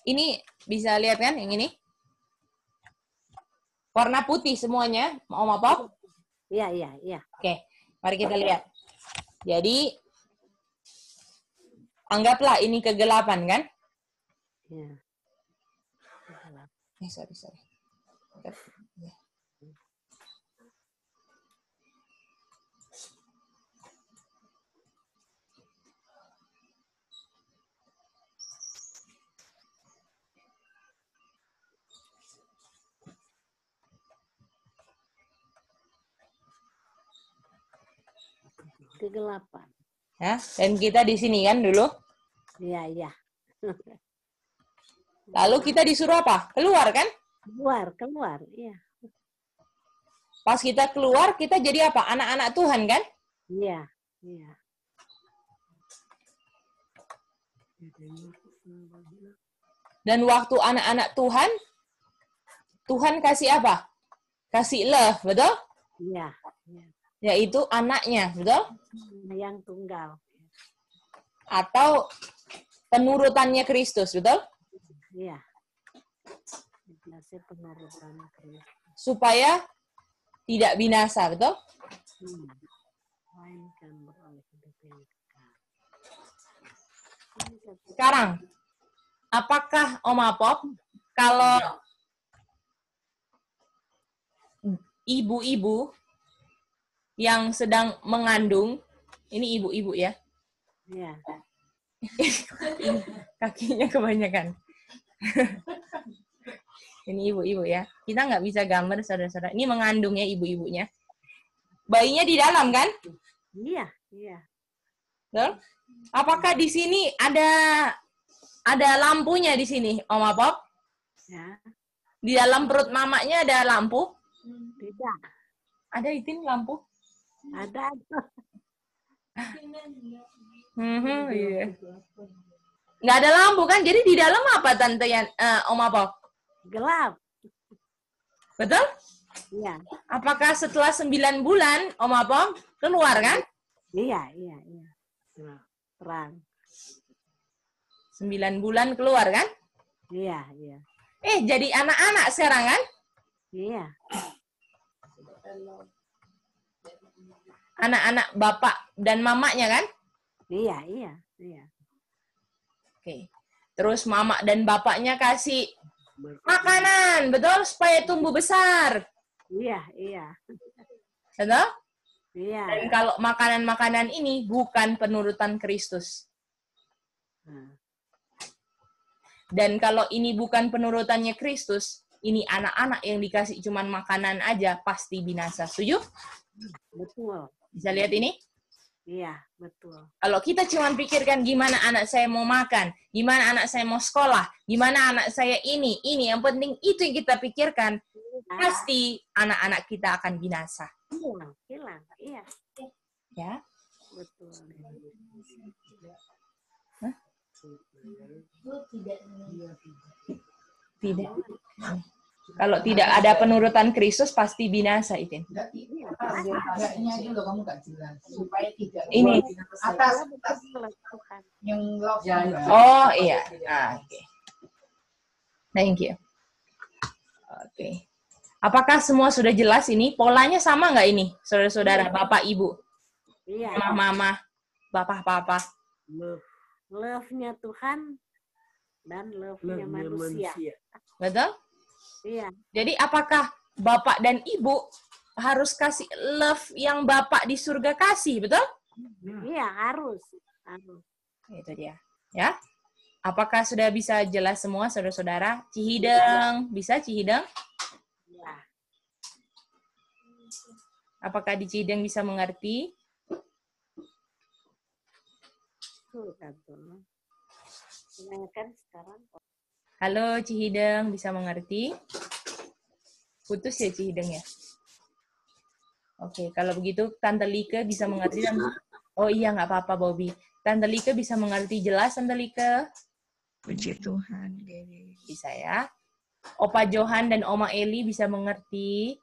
Speaker 1: Ini bisa lihat kan yang ini? Warna putih semuanya, Om Apop?
Speaker 7: Iya, iya, iya.
Speaker 1: Oke, mari kita lihat. Jadi, anggaplah ini kegelapan kan?
Speaker 7: Iya.
Speaker 1: Sorry.
Speaker 7: Kegelapan.
Speaker 1: Ya, dan kita di sini kan dulu.
Speaker 7: Iya, iya.
Speaker 1: Lalu kita disuruh apa? Keluar kan?
Speaker 7: Keluar, iya.
Speaker 1: Pas kita keluar, kita jadi apa? Anak-anak Tuhan kan?
Speaker 7: Iya, iya.
Speaker 1: Dan waktu anak-anak Tuhan, Tuhan kasih apa? Kasih love, betul?
Speaker 7: Iya, iya.
Speaker 1: Yaitu anaknya, betul?
Speaker 7: Yang tunggal.
Speaker 1: Atau penurutannya Kristus, betul?
Speaker 7: Iya. Penurutan Kristus.
Speaker 1: Supaya tidak binasa, betul? Sekarang, apakah Om Apop, kalau ibu-ibu yang sedang mengandung, ini ibu-ibu ya?
Speaker 7: Iya.
Speaker 1: Kakinya kebanyakan. Ini ibu-ibu ya. Kita nggak bisa gambar, saudara-saudara. Ini mengandung ya ibu-ibunya. Bayinya di dalam kan?
Speaker 7: Iya, iya.
Speaker 1: Betul? Apakah di sini ada lampunya di sini, Om Apop?
Speaker 7: Ya.
Speaker 1: Di dalam perut mamanya ada lampu?
Speaker 7: Tidak.
Speaker 1: Ada Itin lampu?
Speaker 7: Ada.
Speaker 1: Iya. Nggak ada lampu kan? Jadi di dalam apa Tante Om Apop?
Speaker 7: Gelap.
Speaker 1: Betul?
Speaker 7: Iya.
Speaker 1: Apakah setelah 9 bulan Om Apop keluar kan?
Speaker 7: Iya. Terang.
Speaker 1: 9 bulan keluar kan?
Speaker 7: Iya.
Speaker 1: Jadi anak-anak sekarang kan?
Speaker 7: Iya.
Speaker 1: Anak-anak bapak dan mamanya kan?
Speaker 7: Iya.
Speaker 1: Oke. Terus mama dan bapaknya kasih makanan, betul? Supaya tumbuh besar.
Speaker 7: Iya.
Speaker 1: Betul?
Speaker 7: Iya.
Speaker 1: Dan kalau makanan-makanan ini bukan penurutan Kristus. Dan kalau ini bukan penurutannya Kristus, ini anak-anak yang dikasih cuman makanan aja, pasti binasa. Setuju?
Speaker 7: Betul.
Speaker 1: Bisa lihat ini?
Speaker 7: Iya, betul.
Speaker 1: Kalau kita cuma pikirkan gimana anak saya mau makan, gimana anak saya mau sekolah, gimana anak saya ini, yang penting itu yang kita pikirkan, pasti anak-anak kita akan binasa.
Speaker 7: Hilang, iya.
Speaker 1: Ya?
Speaker 7: Betul.
Speaker 1: Hah? Tidak. Kalau tidak ada penurutan Kristus pasti binasa, Itin. Ini
Speaker 12: atas yang
Speaker 1: oh iya. Oke. Thank you. Oke. Apakah semua sudah jelas ini? Polanya sama nggak ini, saudara-saudara, bapak, ibu,
Speaker 7: Iya.
Speaker 1: mama, bapak, papa?
Speaker 7: Love-nya Tuhan dan love-nya manusia.
Speaker 1: Betul?
Speaker 7: Iya.
Speaker 1: Jadi apakah bapak dan ibu harus kasih love yang bapak di surga kasih, betul?
Speaker 7: Iya, harus.
Speaker 1: Itu dia. Ya. Apakah sudah bisa jelas semua, saudara-saudara? Cihideng, bisa Cihideng?
Speaker 7: Iya.
Speaker 1: Apakah di Cihideng bisa mengerti?
Speaker 7: Kan sekarang.
Speaker 1: Halo Cihideng, bisa mengerti? Putus ya Cihideng ya? Oke, kalau begitu Tante Like bisa mengerti. Oh iya, nggak apa-apa Bobby. Tante Like bisa mengerti jelas, Tante Like?
Speaker 13: Puji Tuhan.
Speaker 1: Bisa ya. Opa Johan dan Oma Eli bisa mengerti.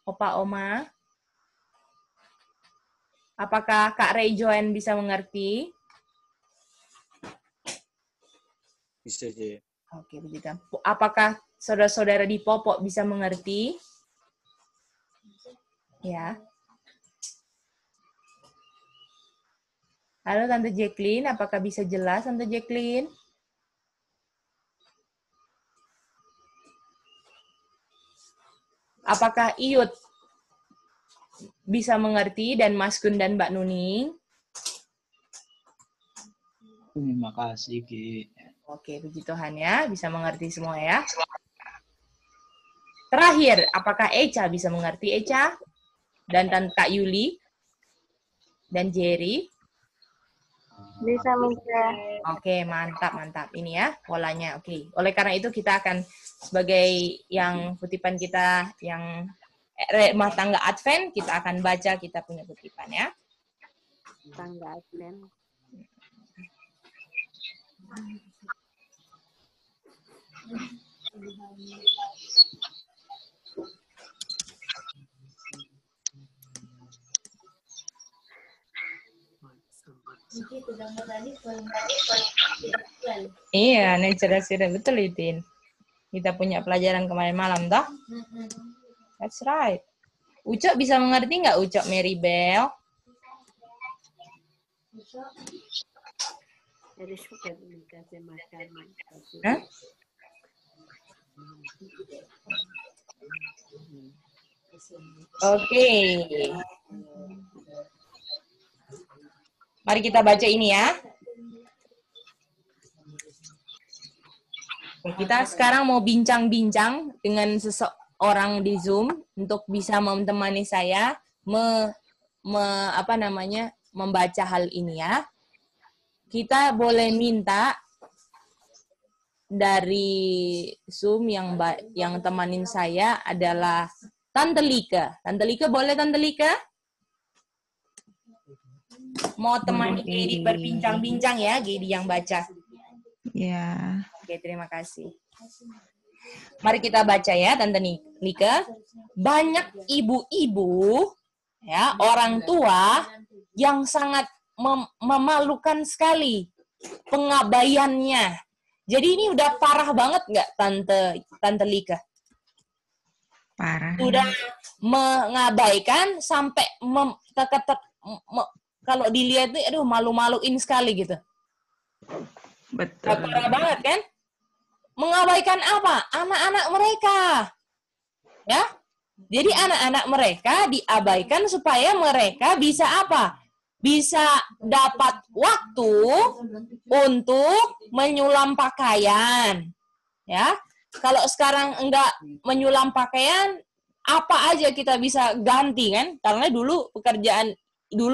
Speaker 1: Opa Oma. Apakah Kak Ray Joan bisa mengerti?
Speaker 14: Bisa aja.
Speaker 1: Oke, begitu. Apakah saudara-saudara di Popok bisa mengerti? Ya. Halo Tante Jacqueline, apakah bisa jelas Tante Jacqueline? Apakah Iyut bisa mengerti dan Mas Gun dan Mbak Nuning?
Speaker 14: Terima kasih, Ki.
Speaker 1: Oke, puji Tuhan ya, bisa mengerti semua ya. Terakhir, apakah Echa bisa mengerti, Echa? Dan Kak Yuli? Dan Jerry?
Speaker 12: Bisa mengerti.
Speaker 1: Oke, mantap, mantap. Ini ya, polanya. Oke. Oleh karena itu, kita akan sebagai yang kutipan kita yang rumah tangga Advent, kita akan baca kita punya kutipan ya.
Speaker 7: Tangga Advent.
Speaker 1: Iya, cerdas betul itu. Kita punya pelajaran kemarin malam, toh? That's right. Ucok bisa mengerti nggak, Ucok Mary Bell?
Speaker 7: Jadi suka dikasih makanan.
Speaker 1: Hah? Oke. Mari kita baca ini ya. Kita sekarang mau bincang-bincang dengan seseorang di Zoom untuk bisa menemani saya membaca hal ini ya. Kita boleh minta dari Zoom yang temanin saya adalah Tante Lika. Tante Lika, boleh Tante Lika? Mau temani Gedi berbincang-bincang ya, Gedi yang baca.
Speaker 13: Ya.
Speaker 1: Oke, terima kasih. Mari kita baca ya, Tante Lika. Banyak ibu-ibu, ya, orang tua yang sangat memalukan sekali pengabaiannya. Jadi ini udah parah banget nggak, Tante Lika?
Speaker 13: Parah.
Speaker 1: Udah mengabaikan sampai kalau dilihat nih, aduh malu-maluin sekali gitu.
Speaker 13: Betul.
Speaker 1: Parah banget kan? Mengabaikan apa? Anak-anak mereka. Ya? Jadi anak-anak mereka diabaikan supaya mereka bisa apa? Bisa dapat waktu untuk menyulam pakaian. Ya? Kalau sekarang enggak menyulam pakaian, apa aja kita bisa ganti kan? Karena dulu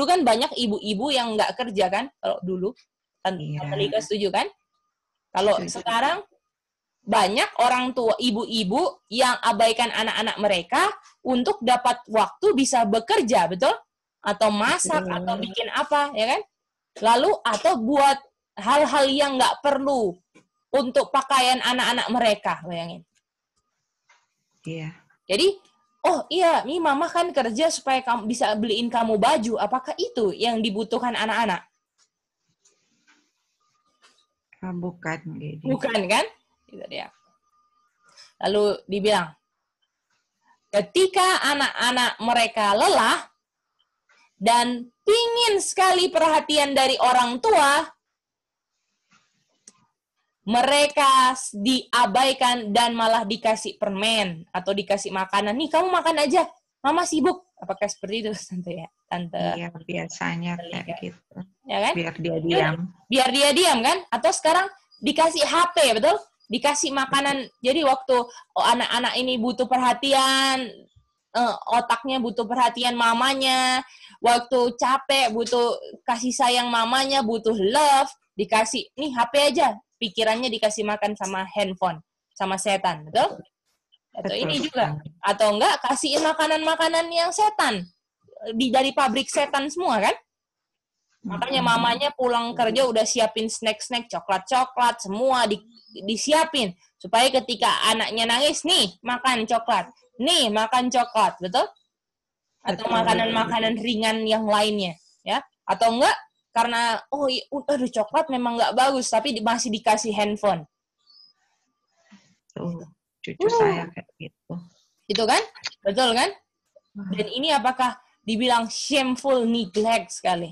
Speaker 1: kan banyak ibu-ibu yang enggak kerja kan? Kalau dulu. Tante Lika setuju kan? Kalau sekarang banyak orang tua, ibu-ibu yang abaikan anak-anak mereka untuk dapat waktu bisa bekerja, betul? Atau masak, atau bikin apa, ya kan? Lalu, atau buat hal-hal yang nggak perlu untuk pakaian anak-anak mereka, bayangin.
Speaker 13: Iya.
Speaker 1: Jadi, oh iya, nih mama kan kerja supaya kamu bisa beliin kamu baju. Apakah itu yang dibutuhkan anak-anak?
Speaker 13: Bukan, Gedi.
Speaker 1: Bukan kan? Gitu dia. Lalu dibilang, ketika anak-anak mereka lelah dan pingin sekali perhatian dari orang tua, mereka diabaikan dan malah dikasih permen atau dikasih makanan. Nih, kamu makan aja, mama sibuk. Apakah seperti itu, Tante ya? Tante.
Speaker 13: Iya, biasanya kayak gitu.
Speaker 1: Ya kan?
Speaker 13: Biar dia diam.
Speaker 1: Biar dia diam kan? Atau sekarang dikasih HP, betul? Dikasih makanan. Jadi waktu anak-anak ini butuh perhatian, otaknya butuh perhatian mamanya, waktu capek butuh kasih sayang mamanya, butuh love, dikasih, nih HP aja. Pikirannya dikasih makan sama handphone, sama setan, betul? Atau ini juga. Atau enggak, kasihin makanan-makanan yang setan. Dari pabrik setan semua kan? Makanya mamanya pulang kerja udah siapin snack-snack, coklat-coklat, semua disiapin. Supaya ketika anaknya nangis, nih makan coklat. Nih makan coklat, betul? Atau makanan-makanan ringan yang lainnya. ya. Atau enggak karena aduh coklat memang nggak bagus tapi masih dikasih handphone.
Speaker 13: Tuh, cucu saya kayak gitu.
Speaker 1: Itu kan? Betul kan? Dan ini apakah dibilang shameful neglect sekali?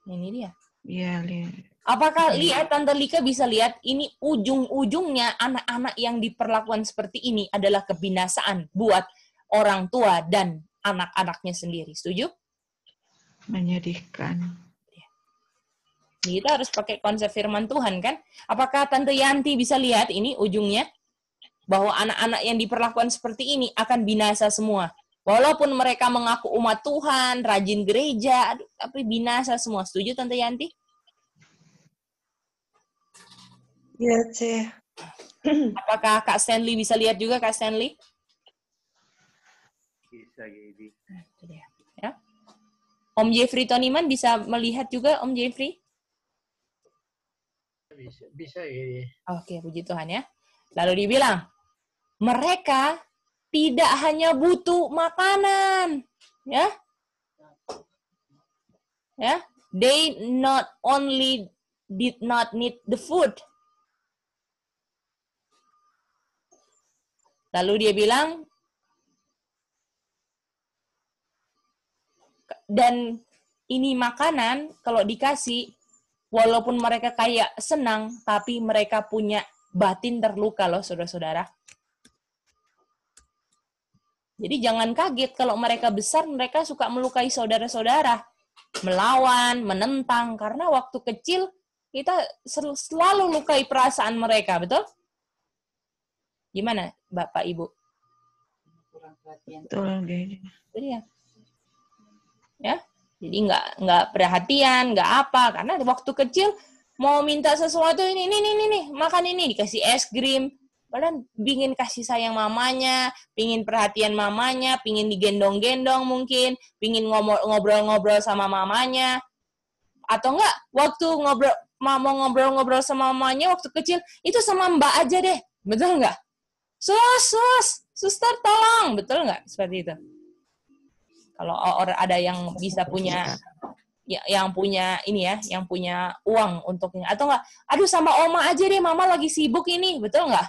Speaker 1: Ini dia.
Speaker 13: Iya, lihat.
Speaker 1: Apakah lihat Tante Lika bisa lihat ini ujung-ujungnya anak-anak yang diperlakukan seperti ini adalah kebinasaan buat orang tua dan anak-anaknya sendiri. Setuju?
Speaker 13: Menyedihkan.
Speaker 1: Kita harus pakai konsep firman Tuhan kan? Apakah Tante Yanti bisa lihat ini ujungnya? Bahwa anak-anak yang diperlakukan seperti ini akan binasa semua. Walaupun mereka mengaku umat Tuhan, rajin gereja, tapi binasa semua. Setuju Tante Yanti?
Speaker 3: Iya, Ceh.
Speaker 1: Apakah Kak Stanley bisa lihat juga, Kak Stanley?
Speaker 14: Bisa, jadi.
Speaker 1: Itu dia. Ya. Om Jeffrey Toniman bisa melihat juga, Om Jeffrey?
Speaker 14: Bisa jadi.
Speaker 1: Oke, puji Tuhan ya. Lalu dibilang, mereka tidak hanya butuh makanan, ya. Ya, they not only did not need the food. Lalu dia bilang, dan ini makanan kalau dikasih, walaupun mereka kayak senang, tapi mereka punya batin terluka loh, saudara-saudara. Jadi jangan kaget kalau mereka besar, mereka suka melukai saudara-saudara. Melawan, menentang, karena waktu kecil kita selalu lukai perasaan mereka, betul? Gimana, Bapak, Ibu?
Speaker 13: Betul,
Speaker 1: Jadi ya, jadi nggak perhatian, nggak apa, karena waktu kecil mau minta sesuatu ini, makan ini, dikasih es krim, padahal pingin kasih sayang mamanya, pingin perhatian mamanya, pingin digendong-gendong mungkin, pingin ngobrol-ngobrol sama mamanya, atau enggak, waktu mau ngobrol-ngobrol sama mamanya waktu kecil, itu sama mbak aja deh, betul nggak? Suster tolong, betul nggak seperti itu? Kalau ada yang bisa punya, yang punya ini ya, yang punya uang untuk ini, atau nggak? Aduh sama oma aja deh, mama lagi sibuk ini, betul nggak?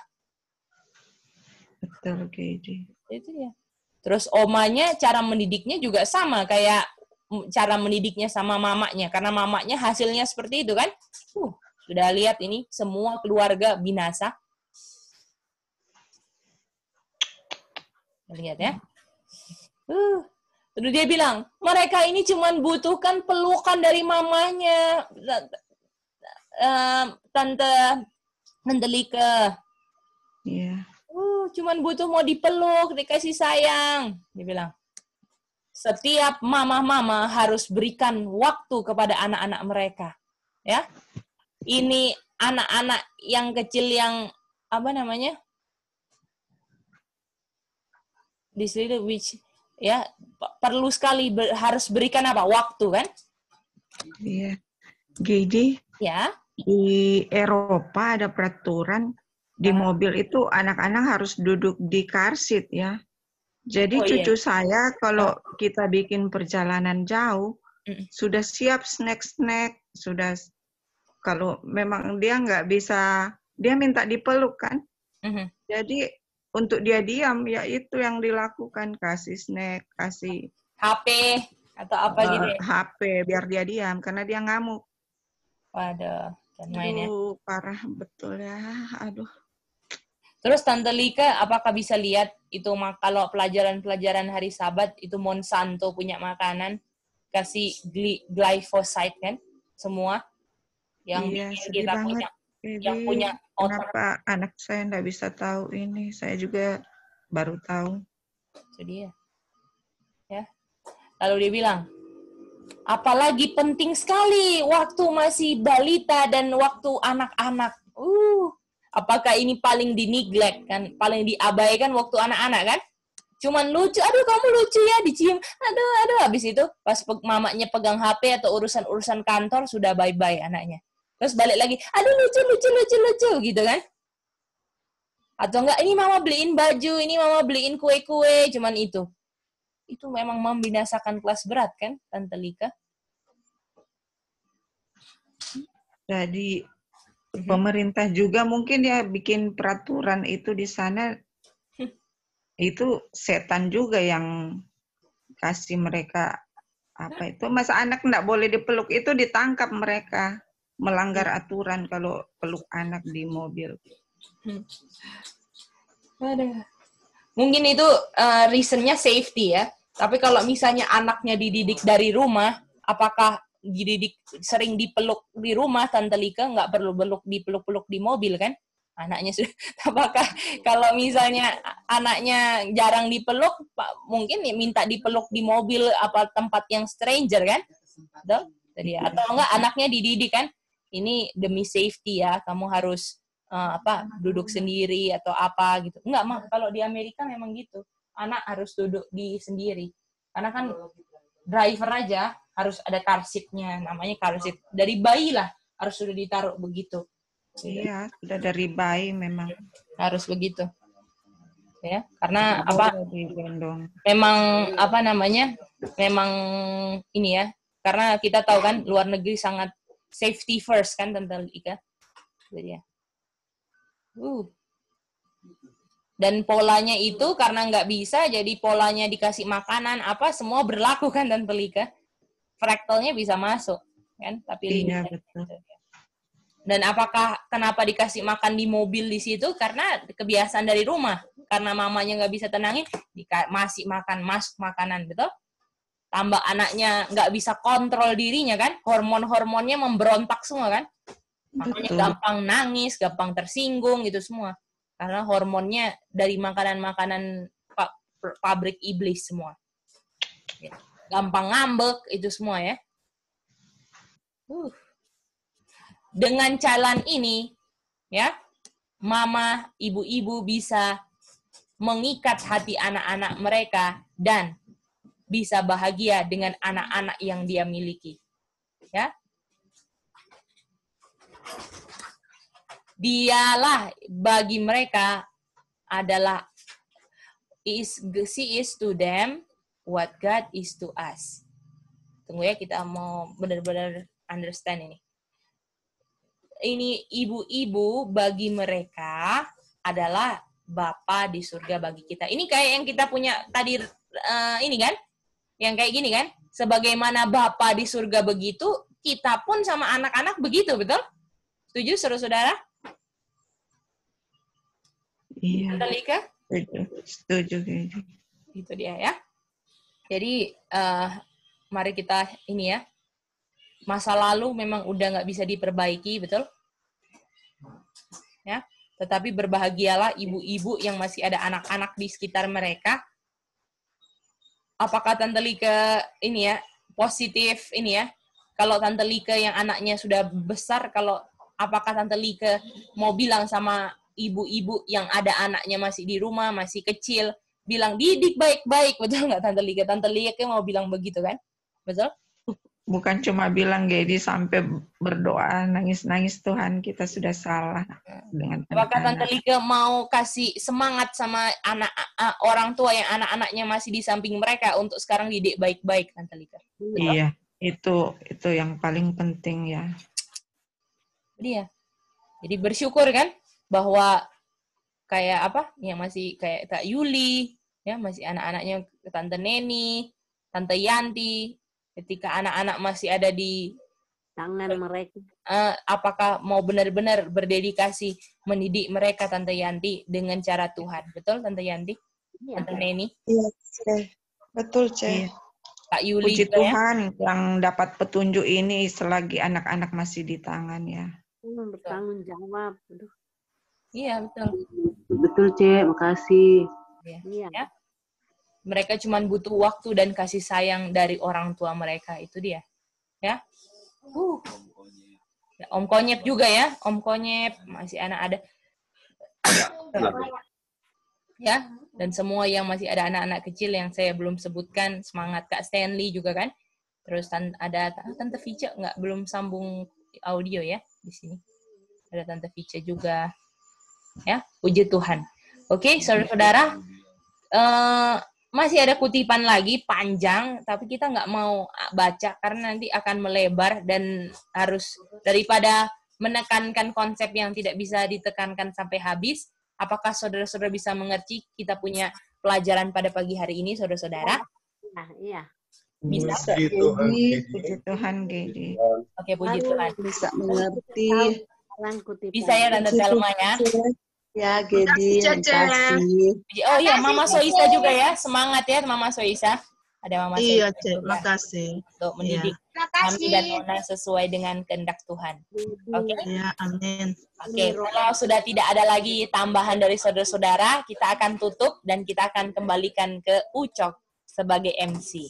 Speaker 13: Betul, Gedi.
Speaker 1: Itu ya. Terus omanya cara mendidiknya juga sama kayak cara mendidiknya sama mamanya, karena mamanya hasilnya seperti itu kan? Sudah lihat ini semua keluarga binasa. Lihat ya. Terus dia bilang, mereka ini cuma butuhkan pelukan dari mamanya. Tante Lika.
Speaker 13: Iya.
Speaker 1: Cuman butuh mau dipeluk, dikasih sayang. Dia bilang, setiap mama-mama harus berikan waktu kepada anak-anak mereka. Ya. Ini anak-anak yang kecil yang, apa namanya? This little which ya perlu sekali harus berikan apa waktu kan?
Speaker 13: Iya. Jadi
Speaker 1: ya
Speaker 13: di Eropa ada peraturan di mobil itu anak-anak harus duduk di car seat ya. Jadi cucu saya kalau kita bikin perjalanan jauh sudah siap snack-snack, sudah kalau memang dia nggak bisa, dia minta dipeluk kan? Jadi untuk dia diam, ya itu yang dilakukan. Kasih snack, kasih
Speaker 1: HP, atau apa gitu ya?
Speaker 13: HP, biar dia diam, karena dia ngamuk.
Speaker 1: Waduh, jangan main ya.
Speaker 13: Aduh, parah betul ya. Aduh.
Speaker 1: Terus Tante Lika, apakah bisa lihat itu kalau pelajaran-pelajaran hari Sabat, itu Monsanto punya makanan, kasih glyphosate kan? Semua. Yang kita punya. Yang punya
Speaker 13: kenapa anak saya nggak bisa tahu ini? Saya juga baru tahu.
Speaker 1: Itu dia. Ya. Lalu dia bilang, apalagi penting sekali waktu masih balita dan waktu anak-anak. Apakah ini paling di-neglect kan? Paling diabaikan waktu anak-anak kan? Cuman lucu, aduh kamu lucu ya, dicium. Aduh, habis itu pas mamanya pegang HP atau urusan-urusan kantor sudah bye-bye anaknya. Terus balik lagi, aduh lucu gitu kan? Atau enggak, ini mama beliin baju, ini mama beliin kue-kue, cuman itu. Itu memang membinasakan kelas berat kan, Tante Lika?
Speaker 13: Jadi pemerintah juga mungkin ya bikin peraturan itu di sana, itu setan juga yang kasih mereka apa itu, masa anak enggak boleh dipeluk, itu ditangkap mereka melanggar aturan kalau peluk anak di mobil.
Speaker 1: Mungkin itu reasonnya safety ya. Tapi kalau misalnya anaknya dididik dari rumah, apakah dididik sering dipeluk di rumah, Tante Lika nggak perlu dipeluk-peluk di mobil kan? Anaknya sudah. Apakah kalau misalnya anaknya jarang dipeluk, mungkin minta dipeluk di mobil apa tempat yang stranger kan? Betul? Tadi ya. Atau enggak anaknya dididik kan? Ini demi safety ya, kamu harus duduk sendiri atau apa gitu. Enggak, mah kalau di Amerika memang gitu. Anak harus duduk di sendiri. Karena kan driver aja harus ada car seat-nya, namanya car seat. Dari bayi lah harus sudah ditaruh begitu.
Speaker 13: Iya, sudah dari bayi memang
Speaker 1: harus begitu. Ya, karena
Speaker 13: digendong.
Speaker 1: Memang memang ini ya. Karena kita tahu kan luar negeri sangat safety first kan Tante Ika. Jadi ya. Dan polanya itu karena nggak bisa, jadi polanya dikasih makanan apa semua berlaku kan dan Lika. Fraktalnya bisa masuk kan, tapi
Speaker 13: iya, betul.
Speaker 1: Dan kenapa dikasih makan di mobil di situ? Karena kebiasaan dari rumah. Karena mamanya nggak bisa tenangin, masuk makanan, betul? Tambah anaknya nggak bisa kontrol dirinya kan, hormon-hormonnya memberontak semua kan. Makanya gampang nangis, gampang tersinggung gitu semua. Karena hormonnya dari makanan-makanan pabrik iblis semua. Gampang ngambek, itu semua ya. Dengan jalan ini, ya, mama, ibu-ibu bisa mengikat hati anak-anak mereka dan bisa bahagia dengan anak-anak yang dia miliki. Ya. Dialah bagi mereka adalah she is to them what God is to us. Tunggu ya, kita mau benar-benar understand ini. Ini ibu-ibu bagi mereka adalah Bapa di surga bagi kita. Ini kayak yang kita punya tadi ini kan? Yang kayak gini kan? Sebagaimana Bapa di surga begitu, kita pun sama anak-anak begitu, betul? Setuju, saudara-saudara?
Speaker 13: Iya.
Speaker 1: Lika?
Speaker 13: Setuju.
Speaker 1: Itu dia ya. Jadi mari kita ini ya. Masa lalu memang udah nggak bisa diperbaiki, betul? Ya. Tetapi berbahagialah ibu-ibu yang masih ada anak-anak di sekitar mereka. Apakah Tante Lika ini ya positif ini ya? Kalau Tante Lika yang anaknya sudah besar, apakah Tante Lika mau bilang sama ibu-ibu yang ada anaknya masih di rumah, masih kecil, bilang didik baik-baik, betul nggak Tante Lika? Tante Lika mau bilang begitu kan? Betul?
Speaker 13: Bukan cuma bilang Gedi sampai berdoa nangis-nangis, Tuhan kita sudah salah dengan anak-anak.
Speaker 1: Apakah Tante Lika mau kasih semangat sama orang tua yang anak-anaknya masih di samping mereka untuk sekarang didik baik-baik, Tante Lika?
Speaker 13: Iya, itu yang paling penting ya.
Speaker 1: Jadi bersyukur kan bahwa kayak apa yang masih kayak Kak Yuli ya, masih anak-anaknya Tante Neni, Tante Yanti, ketika anak-anak masih ada di
Speaker 7: tangan mereka,
Speaker 1: apakah mau benar-benar berdedikasi mendidik mereka Tante Yanti dengan cara Tuhan, betul Tante Yanti? Tante Neni?
Speaker 3: Iya, betul Ceh.
Speaker 1: Kak Yuli
Speaker 13: Puji
Speaker 1: juga,
Speaker 13: Tuhan ya, yang dapat petunjuk ini selagi anak-anak masih di tangan ya.
Speaker 7: Bertanggung jawab.
Speaker 1: Iya betul.
Speaker 12: Betul Cek, makasih.
Speaker 7: Iya.
Speaker 1: Ya. Mereka cuma butuh waktu dan kasih sayang dari orang tua mereka, itu dia. Ya. Om Konyep juga ya, Om Konyep masih anak ada. Ya, dan semua yang masih ada anak-anak kecil yang saya belum sebutkan, semangat Kak Stanley juga kan. Terus ada Tante Vice belum sambung audio ya di sini. Ada Tante Vice juga. Ya, puji Tuhan. Oke, saudara-saudara, masih ada kutipan lagi panjang, tapi kita nggak mau baca karena nanti akan melebar dan harus daripada menekankan konsep yang tidak bisa ditekankan sampai habis. Apakah saudara-saudara bisa mengerti kita punya pelajaran pada pagi hari ini, saudara-saudara?
Speaker 7: Nah, iya.
Speaker 1: Bisa.
Speaker 13: Puji Tuhan, Gedi.
Speaker 1: Oke, puji Tuhan.
Speaker 2: Bisa mengerti.
Speaker 1: Bisa ya, Tante Telma ya.
Speaker 2: Ya, Gedi, makasih.
Speaker 1: Oh iya, Mama Soisa juga ya. Semangat ya, Mama Soisa. Ada Mama Soisa.
Speaker 15: Iya, Cek. Makasih.
Speaker 1: Untuk mendidik kami dan Nona sesuai dengan kehendak Tuhan. Oke?
Speaker 15: Ya, amin.
Speaker 1: Oke, kalau sudah tidak ada lagi tambahan dari saudara-saudara, kita akan tutup dan kita akan kembalikan ke Ucok sebagai MC.